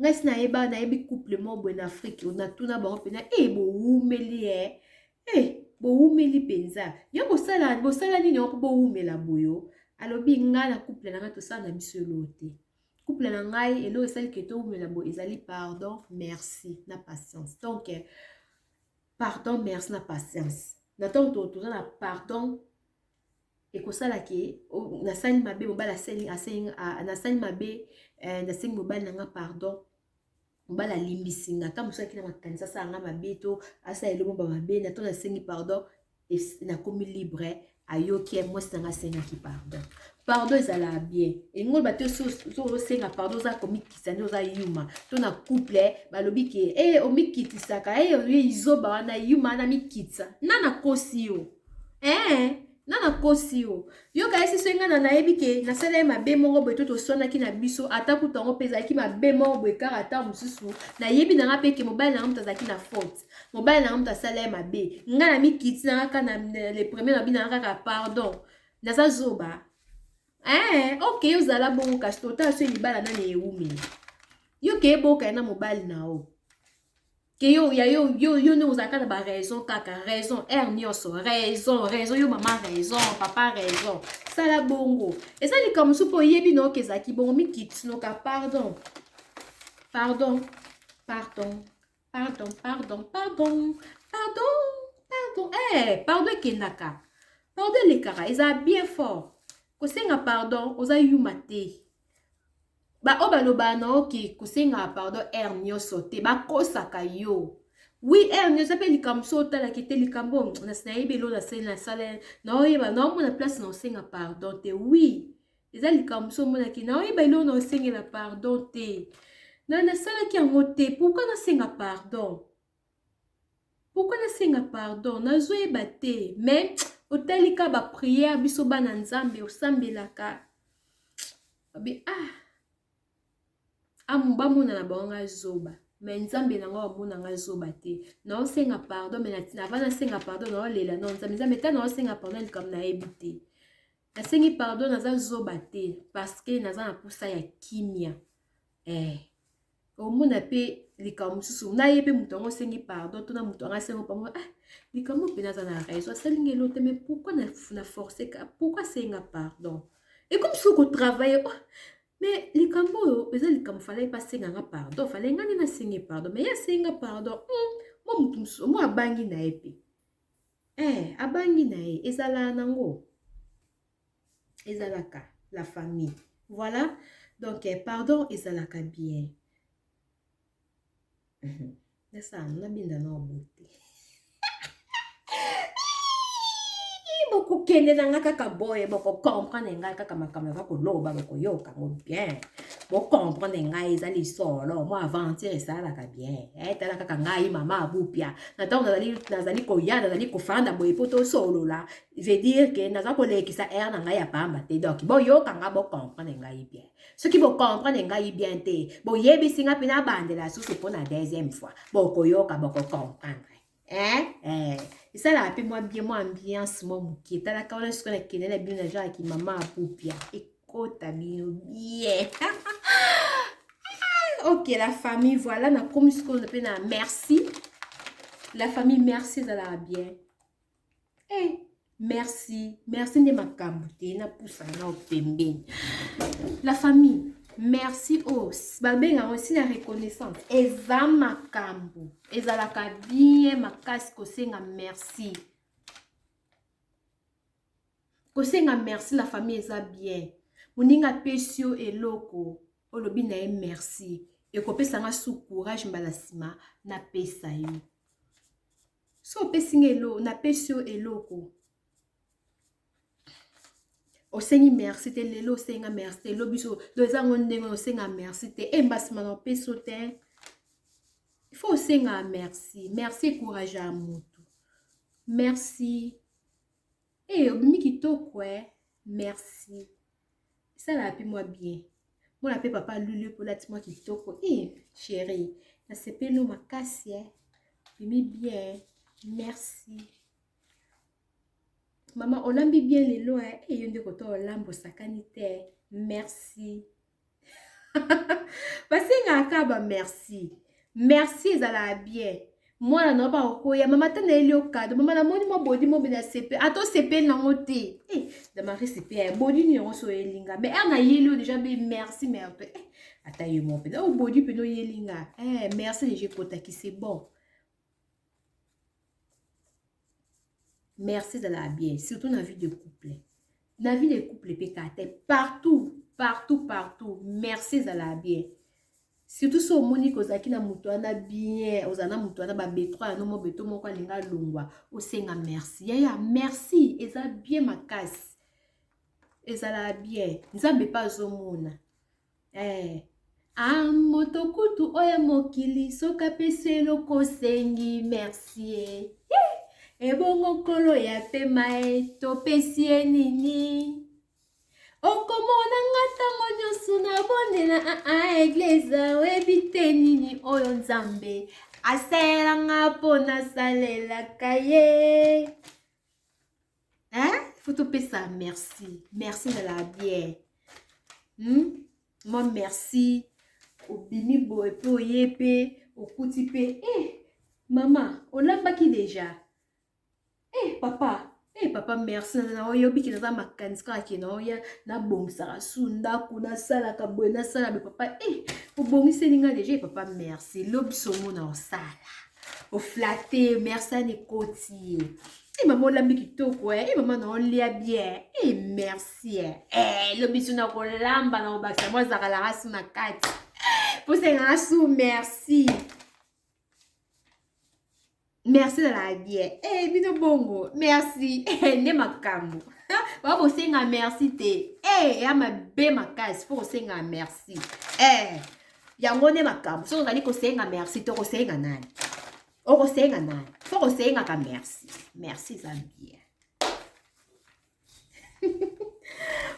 Ngas na yebi couple mo bo en Afrique, on a tuna bango pena, bo wumeli bo wumeli penza. Yo bo sala nini on bo wumela boyo. Alobi nga na couple na to sa na biso lote. Couple na ngai elo esali ke to wumela bo ezali pardon, merci, na patience. Donc pardon, merci, na patience. Nathan to na pardon et ko sala ke na sali mabe mobala na sali mabe na sali mobala nga pardon mobala limbisinga ta musaki na makanisa sa nga mabe to asa elo ba mabe na to na sengi pardon et na komi libre ayoki moi sanga senga ki pardon. Pardon ezala bien. Et ngol ba te so senga pardon za komi kisani za yuma. To na couple balobi ke o mikitisaka izoba wana yuma na mikitsa. Nana kosi yo. Nana kosi yo. Yo ka esi senga na yebi ke na sala ma be mongo bo to sona ki na biso ataku tango peza ki ma be mongo bo karata mususu na yebi na ngape ke mobile na mta zaki na faute. Mobile na mta sala ma be. Nga na mikitsa na ka na le premier na bina ka pardon. Na za zoba. Ok, yo zala bongo kasi tota so libala na ewumi. Yo ke boka na mobile na o. Ke yo ne uzaka na ba raison kaka raison nyoso raison yo mama raison papa raison sala bongo. Ezali comme supo yebi no kezaki bongo mikit no ka pardon. Pardon. Pardon kenaka. Pardon les cara, ils sont bien fort. kosenga pardon oza yuma te o baloba na oke kosenga pardon nyonso te bakosaka yo oui nyonso mpe likambo so otalaki te likambo nayebi elo nasala naoyeba naomona place na osenga pardon te oui eza likambo so omonaki naoyeba elo na osengela pardon te nasalaki yango te pourkui nasenga pardon nazoyeba te mais otalika bapriere biso bana nzambe osambelaka bamonana bango nga zoba me nzambe nango bamona nga zoba te naosenga pardon me avant nasenga pardon naolela no nzambe ta naosenga pardon likambo nayebi te nasengi pardon naza zoba te parce que naza na posa ya kimia omona mpe likambo mosusu nayebi moto yango osengi pardon to na moto yango asengo pango likambo mpe naza na raison asalingi elo te mais pourquoi na force pourquoi asenga pardon et comme si okotravaille mais likambo oyo eza likambo fallait pas senganga pardon fallait ngani nasengi pardon mais yasenga pardon mo mutu mosusu mo abangi na ye pe abangi na ye ezala nango ezalaka la famille voilà donc pardon ezalaka bien nasa nabinda na obote bokokende na nga kaka boye bokokomprendre ngai kaka makambo yaka koloba bokoyoka ngo bien bokomprendre ngai eza lisolo mo aventure esalaka bien tala kaka ngai mama abupia na ntango nazali koya nazali kofanda boye po tosolola veut dire ke naza kolekisa aire na ngai ya pamba te donc boyoka nga bokomprendre ngai bien soki bokomprendre ngai bien te boyebisi nga mpe nabandela susu mpo na deuxième fois bokoyoka bokokomprendre esalaka mpe mwa bien mwa ambiance mwa moke talaka wana sikoyo nakende na bino na genre yaki mama apupia ekota bino bien ok la famille voilà nakomi sikoyo mpe na merci la famille merci ezalaka bien merci nde makambo te napusana na opembeni la famille merci babenga aussi la reconnaissance eza makambo ezalaka bien makasi kosenga merci la famille eza bien moninga apesi yo eloko olobi na ye merci ekopesanga su courage mbala nsima napesa yo so opesinga napesi yo eloko osengi merci te lelo osenga merci te lobiso lozango ndenge osenga merci te mbasima na opeso te il faut osenga merci courage ya moto merci obimi kitoko merci esalaka mpe mwa bien mona mpe papa lulu mpo lati mwa kitoko chéri nasepeli makasi obimi bien merci maman olambi bien lelo yo nde koto olambo sakani te merci basengaka ba merci ezalaka bien mwana na ba okoya mama tana eli okado mama namoni mwa bodi mobe na sepe ato sepeli nango te damari sepe bodi ni yango so elinga mais na yeli déjà be merci mais ata yo mo pe bodi pe no yelinga merci déjà kotaki c'est bon. Merci de la bien, surtout dans la vie de couple. Dans la vie de couple, partout. Merci de la bien. Surtout si on moni kozaki na mutu ana bien, ozana mutu ana ba B3 no mo beto moko alinga longwa, osenga merci. Ya merci, eza bien makasi. Eza la bien. Nzambe pa zomona. Moto kutu oya mokili soka peselo kosengi merci. Ebongo kolo ya pema topesi nini okomona ngatango nyonso na bondela eglise webite nini oyo nzambe asalelanga mpo nasalelaka ye faut topesa merci de la bien moi merci obimi boye mpe oye mpe okuti mpe mama olambaki deja papa merci na oyobiki naza makanisi kaka ke na oya nabongisaka su ndako nasalaka boye nasala be papa obongiseli nga deja papa merci lobiso mona osala oflate merci ane ekoti maman lambi kitoko maman na olia bien merci le bisu na kolamba na obakisa moi zakala rasu na kati posenga rasu merci merci de la bien bino bongo merci ne makambo ba bosenga merci te ya mabe makasi fo kosenga merci yango ne makambo so ngani kosenga merci to kosenga nani okosenga nani fo kosenga ka merci Zambia.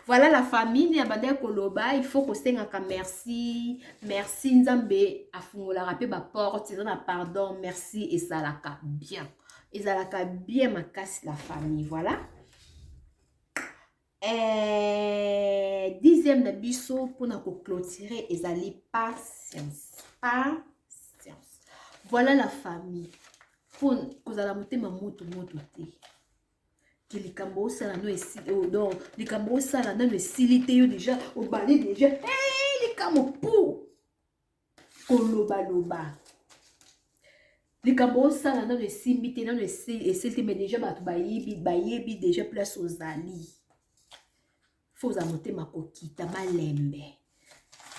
Voilà la famille ya bande koloba il faut kosenga ka merci Nzambe afungola rapé ba porte na pardon merci ezalaka bien makasi la famille voilà. 10e na biso pour na ko clôturer ezali patience. Voilà la famille. Pour kozala motema moto te. Que likambo sala no esili donc likambo sala na esili yo déjà au balé déjà likambo pour koloba. Likambo sala na esimbi te na esili mais déjà bato bayebi déjà place aux ali. Faut za motema kokita malembe.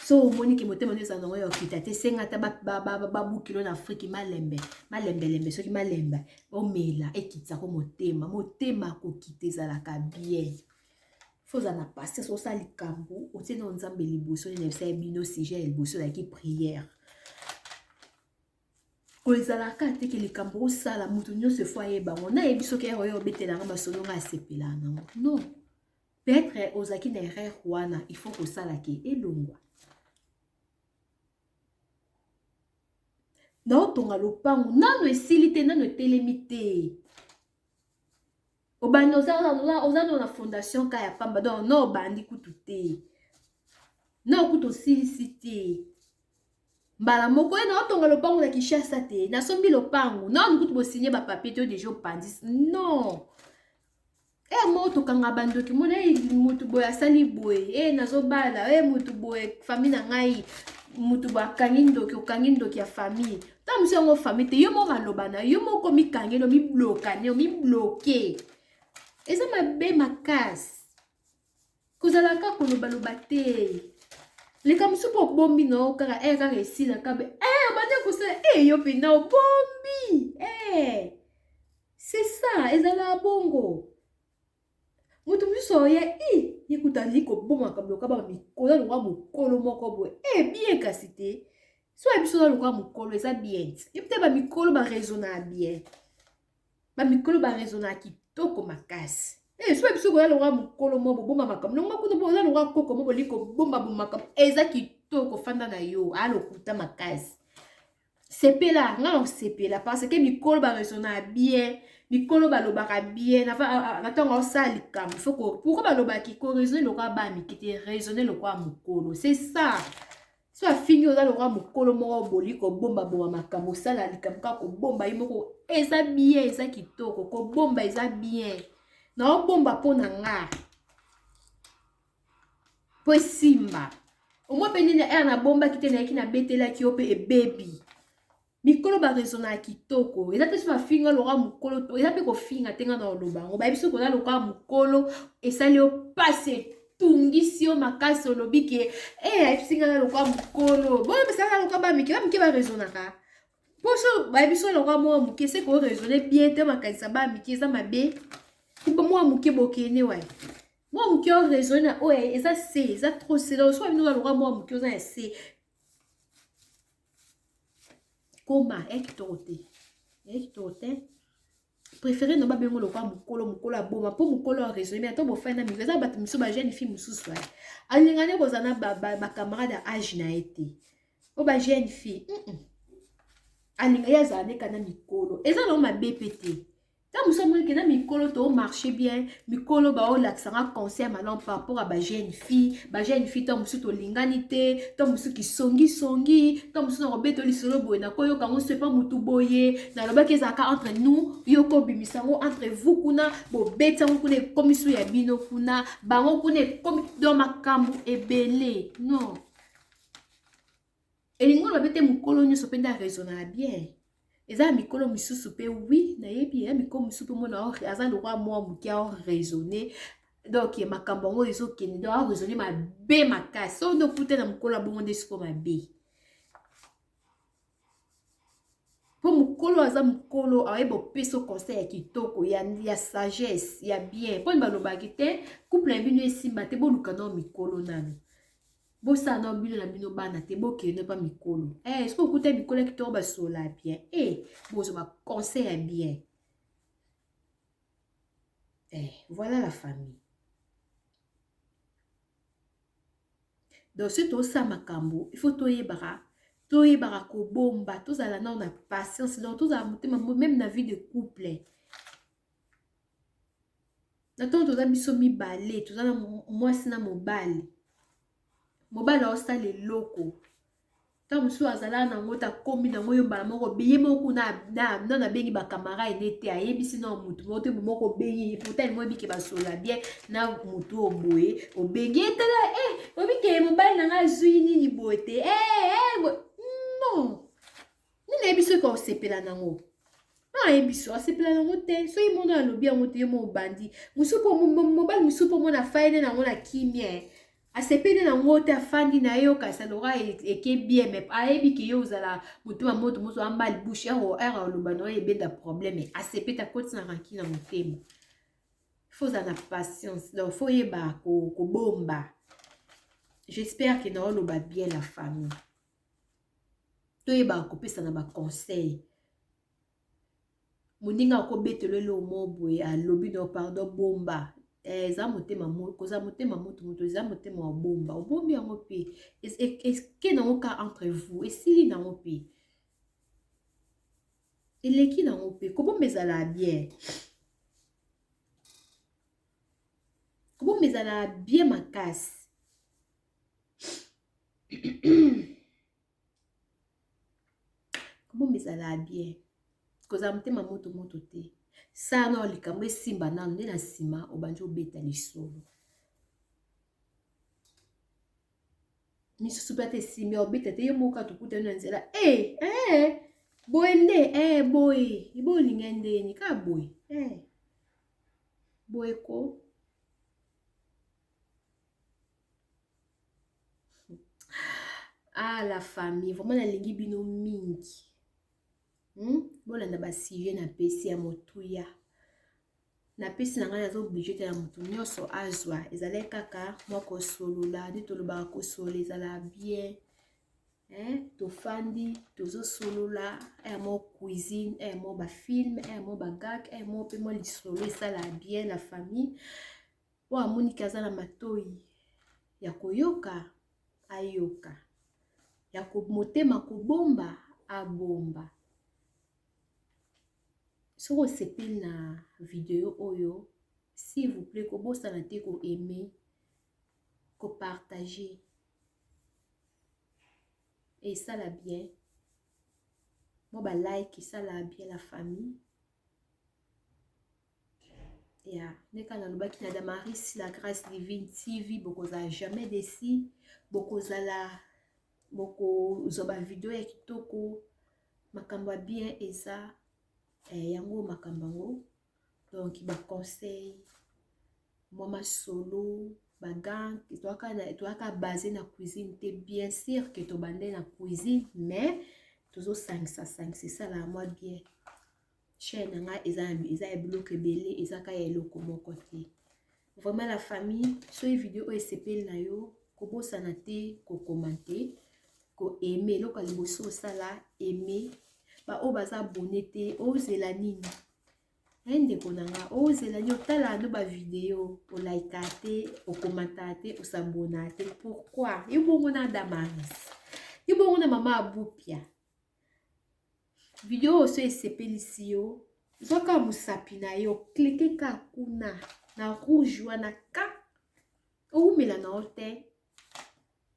So monique motema neza no yo kita te senga ta ba bukilo na Afrique malembe soki malembe omela ekitsa ko motema ko kiteza la ka bien. Faut za na passer so sa likambo o tena Nzambe liboso ne sa bino sujet liboso la ki prière. Ko ezala ka te ke likambo sala mutu nyonso fo ayeba na ebiso ke oyo betela nga masono nga sepela na non. Peut-être ozaki na erreur wana il faut que ça la ke elongwa. Non, tonga lopango nano esilite nano telemite. Obani ozano na fondation kaya pamba donc no bandi kutute. No kuto silicite. Mbala moko na tonga lopango na Kinshasa te. Na sombi lopango. Non kuto bo signer ba papier to déjà pandis. Non. Moto kanga bandoki mona mutu boy asali boy nazo bala mutu boy famille na ngai mutu ba kangi ndoki ya famille ta muso ngo famille te yo mo maloba na yo mo ko mi kangelo mi bloquer eza mabe makas kozala ka koloba te le kam supo bombi no kaka kaka esila kabe bande ko se yo pe na bombi c'est ça ezala bongo. Mutu miso ye yekutali ko boma kablo kaba mikolo lo mukolo moko boy bien kasite so ebiso lo kwa mukolo eza bien yepte ba mikolo ba raisonna bien ba mikolo ba raisonna kitoko makasi so ebiso lo kwa mukolo moko boma makam no makuno bo lo kwa koko moko liko bomba makam eza kitoko fanda na yo alo kuta makasi sepela nga sepela parce que mikolo ba raisonna bien mikolo balobaka bien natango osali kam faut que pourquoi balobaki ko raisonner le kwa ba mikite raisonner le kwa mukolo c'est ça so afini oza le kwa mukolo moko boliko bomba makambo sala likamka ko bomba yimoko eza bien eza kitoko ko bomba eza bien na bomba pona nga po simba au moins penine na bomba kitena ki na betela ki ope e baby mikolo ba raisonna kitoko eza te so finga loka mukolo to eza pe ko finga tenga na lobango ba biso ko na loka mukolo esali o passe tungisi o makasi olobi ke singa na loka mukolo bo pesa na loka ba mike ba raisonna ka poso ba biso loka mo muke se ko raisonner bien te makasi ba mike eza mabe ko mo muke bokene wa mo muke o raisonner eza c'est eza trop c'est là so bino loka mo muke eza c'est Koma ekitote préféré no ba bengo lo kwa mukolo aboma po mukolo a raisonner mais to fana mi veza bat miso ba jeune fille mususu alingane kozana ba camarade âge na été o ba jeune fille alinga ya zane kana mikolo eza no ma BPT ta muso mo ke na mikolo to marcher bien mikolo ba o laksanga conseil malon par rapport à ba jeune fille to muso to linganité to muso ki songi to muso no beto lisolo boy na koyo kango se pas mutu boye na loba ke zaka entre nous yoko bimisango entre vous kuna bo beta kuna komiso ya bino kuna bango kuna komi do makambu ebele non elingo ba bete mukolo nyo so penda raisonner bien eza mikolo misusu pe oui nayebi ya mikolo misusu pe mona aza lokwa mwa muke a raisonner donc makambo yango ezokende donc a raisonner mabe makasi so ndo kute na mokolo abongo nde siko mabe po mokolo aza mokolo ayeba opesa conseil ya kitoko ya sagesse ya bien po balobaki te couple ya bino esimba te boluka na mikolo nano bosala na bino na bino bana te bokende pa mikolo soki okuta mikolo ya kitoko basola bien bozwa baconseil ya bien voilà la famille donc si tosala makambo il faut toyebaka kobomba tozala nao na patience donc tozala motema même na vie de couple na ntongo toza biso mibale toza na mwasi na mobali aosala eloko ntango mosusu azala nango takomi nango yombala moko beye moko na bengi bakamara ene te ayebisi na mutu moko te moko bengi pourtant moyebike basola bien na mutu oboye obengi etala obike mobali nanga azwi nini boye te non nini ayebiso eka osepela nango ayebiso asepela nango te so ye mono alobi yango te ye mo obandi mobali mosusu po mona faine nango na kimia asepeli nango te afandi na ye okasa loka eke bien me ayebi ke ye ozala motema moto moso ambali bouche ere oloba na oyo ebenda problème asepeli akoti na ranki na motema faut ozala na patience donc faut yeba kobomba j'espère que na oloba bien la famille toyeba kopesa na baconseil moninga akobetelo elo mo boye alobi no pardon bomba eza motema koza motema moto eza motema wa bomba obombi yango mpe eke nango ka entre vous esili nango mpe eleki nango mpe kobomba ezala bien kobomba ezala bien makasi kobomba ezala bien koza motema moto te sana likambo esimba nano nde na nsima obandi obeta lisolo misusu mpe ata esimbi obeta te ye moka tokutani na nzela boye nde boye olinga ndeni ka boye boye ko la famille vraiment nalingi bino mingi bolanda basujet napesi ya motuya napesi na ngai nazooblige te na motu nyonso azwa ezalaki kaka mwa kosolola nde tolobaka kosolola ezala bien tofandi tozosolola mo cuisine mo bafilme mo bagak mo mpe mo lisolo esala bien la famille oyo amoniki aza na matoi ya koyoka ayoka ya motema kobomba abomba soki osepeli na video oyo s'il vous plaît kobosana te koaime kopartage esala bien mo balike esala bien la famille ndeka nalobaki na Damaris la grâce divine TV bokozala jamais déçu bokozala bokozwa bavideo ya kitoko makambo ya bien eza yango makambo yango donc baconseil mwa masolo bagang toaka basé na cuisine te bien sûr que tobande na cuisine mais tozosangisa esala mwa bien chaîne nanga eza ya biloko ebele ezaka ya eloko moko te vraiment la famille soki video oyo esepeli na yo kobosana te kokomante koaime eloko ya liboso osala aime baoyo baza abone te ozela nini ndeko nanga ozela nini otala no bavideo olaika te okomanta te osabona te pourquoi yobongo na Damaris yobongo na mama abupia video oyo so esepelisi yo zwaka mosapi na yo klike ka kuna na rouge wana ka oumela na yo te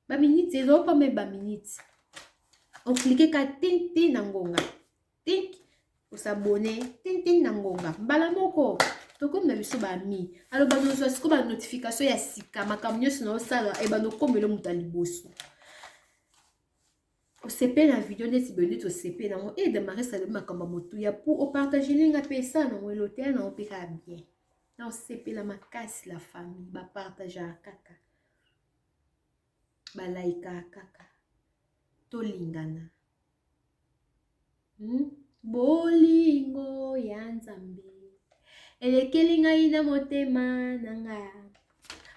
baminiti ezopa me baminiti oklike ka tintin na ngonga tink osabone tintin na ngonga mbala moko tokomi na biso bami aloba nozwa siko banotification ya sika makambo nyonso na osala ebanokomela moto ya liboso osepe na video neti bende tosepe nango e Damaris alobi makambo motuya pour opartage linga mpe esa nango eloteya nango mpe kaka bien na osepela makasi la famille bapartageaka kaka balaikaka kaka tolingana bolingo ya Nzambe elekeli ngai na motema na ngai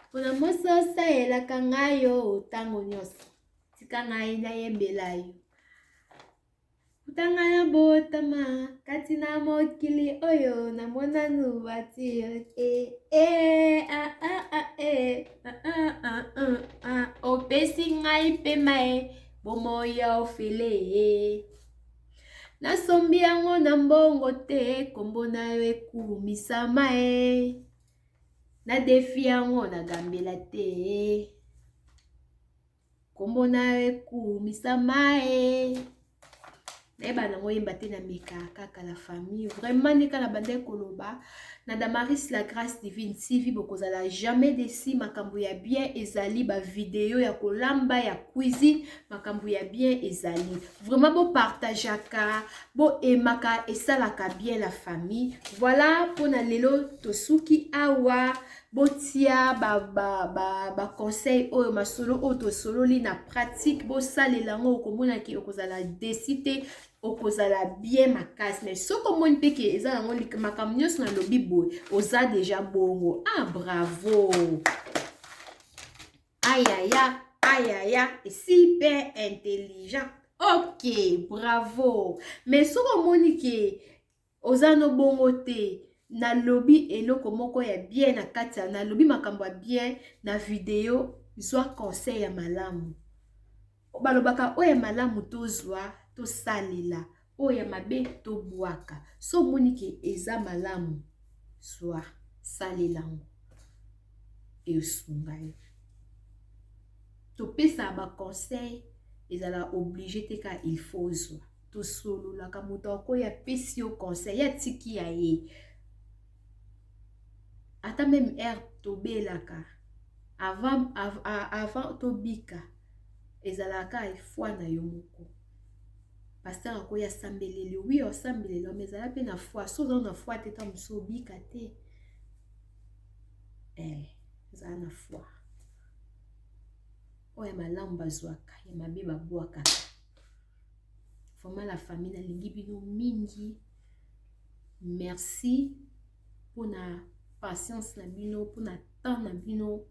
mpona mososa elaka ngai yo ntango nyonso tika ngai nayembela yo kutanga na botama kati na mokili oyo namonanu bati opesi ngai pema bomoi ya ofele nasombi yango na mbongo te kombo na yo ekumisama na defi yango nagambela te kombo na yo ekumisama nayeba nango yemba te na meka kaka la famille vraiment ndeka na bande koloba na Damaris la grâce divine TV bokozala jamais déçu makambo ya bien ezali ba vidéo ya kolamba ya cuisine makambo ya bien ezali vraiment bo partageaka bo emaka esalaka bien la famille voilà pona lelo tosuki awa botia ba conseil oyo masolo oyo tosololi na pratique bo salela ngo okomona ki okozala déçu te okozala bien makasi mais soko moni peke eza nango makambo nyonso na lobi boye oza deja bongo bravo ayaya ayaya super intelligent ok bravo mais soko moni ke oza no bongo te na lobi eloko moko ya bien na kati na lobi makambo ya bien na video zwa conseil ya malamu balobaka oyo ya malamu tozwa tosalela oyo ya mabe tobwaka so moni ke eza malamu zwa salela ngo esunga yo topesa ba conseil ezala obligé te ka il faut zwa tosololaka moto akoya pesi yo conseil ya tiki ya ye ata même air tobelaka avant tobika ezalaka foi na yo moko pasteur akoya sambeleli oui osambeleli mais ezala pe na foi so oza na foi te ta mosu obika te ezala na foi oyo malamu bazwaka ya mabe babwaka vraiment la famille nalingi bino mingi merci mpona patience na bino mpona temps na bino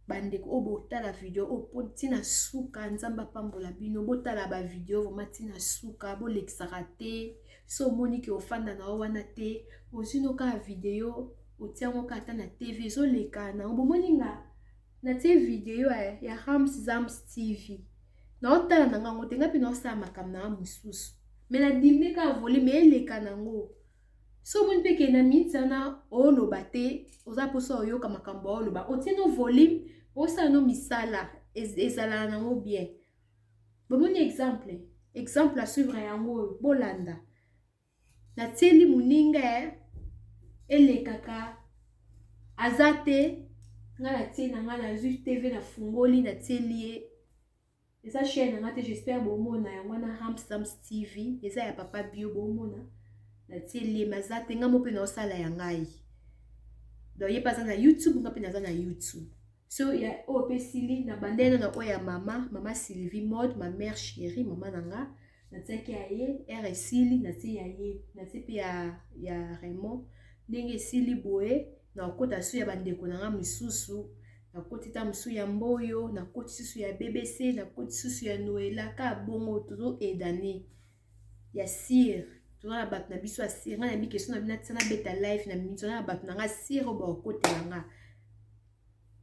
bandeko oyo botala video oyo mpo ntina suka nzambe apambola bino botala ba video vraiment ntina suka bolekisaka te so omoni ke ofanda na yo wana te ozwi no kaka video otiango kaka na tv ezoleka nango bomoni nga natie video ya Ramzams TV naotala na ngango te nga mpe naosala makambo na nga mosusu me nadimne kaka volume eleka nango so omoni mpe ke na miniti wana oloba te oza mposa oyoka makambo oloba otie no volume osala no misala ezala nango bien bomoni exemple a suivre yango oyo bolanda natieli moninga elekaka aza te nga natie na nga nazwi tv na fungoli natieli ye eza chaîne na nga te j'espère bomona yango wana Ramzams TV eza ya papa bio bomona natieli ye maza te nga mo mpe naosala ya ngai donc ye mpe aza na YouTube nga mpe naza na YouTube so ya oyo mpe sili na bandele na oyo ya mama Sylvie mode ma mère chérie mama na nga natiaki ya ye ere esili natie ya ye natie mpe ya Raymond ndenge esili boye nakota su ya bandeko na nga misusu nakoti ta mosu ya Mboyo nakoti susu ya BBC nakoti susu ya Noela ka bongo tozo edane ya sire toza na bato na biso ya sire nga na bikeso na bina tina beta life na minito na bato na nga sire oyo bakotela nga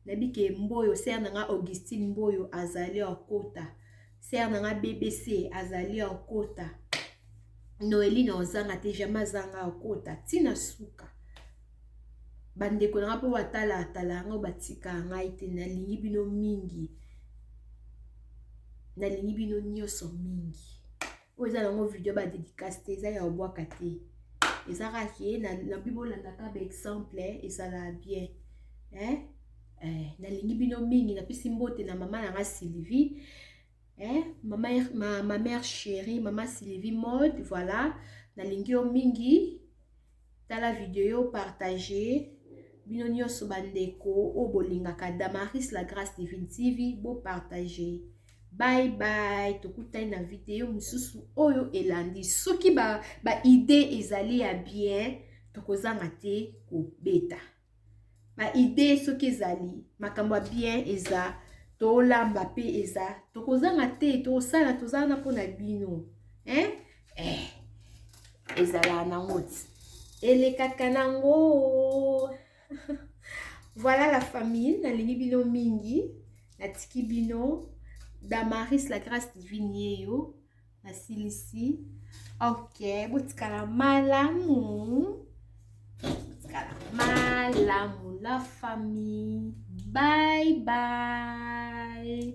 na bike Mboyo sere na nga Augustine Mboyo azali akota sere na nga BBC azali akota Noeline ozanga te jamais azanga akota tina suka bandeko na nga mpo batala yango batika ngai te nalingi bino mingi nalingi bino nyonso mingi oyo eza nango video badédicace te eza ya obwaka te eza kaka ye na bibolandaka baexemple ezala bien nalingi bino mingi napesi mbote na mama na nga Sylvie ma mère chérie, maman Sylvie Mode, voilà. Nalingi yo mingi. Dans la vidéo, partagez. Bino nyonso bandeko, o bolingaka Damaris la grâce divine TV, bo partagez. Bye bye. Tokutani na vidéo mususu oyo elandi. Soki ba idée ezali ya bien, tokozanga te ko beta. Ba idée soki ezali, makambo bien eza, tolamba pe eza, tokozanga te, tosala tozana pona bino. Ezala nango. Elekaka nango. Voilà la famille, nalingi bino mingi, natiki bino, Damaris la grâce divine yeyo, nasilisi. Ok, botikala malamu. Botikala malamu la famille. Bye bye.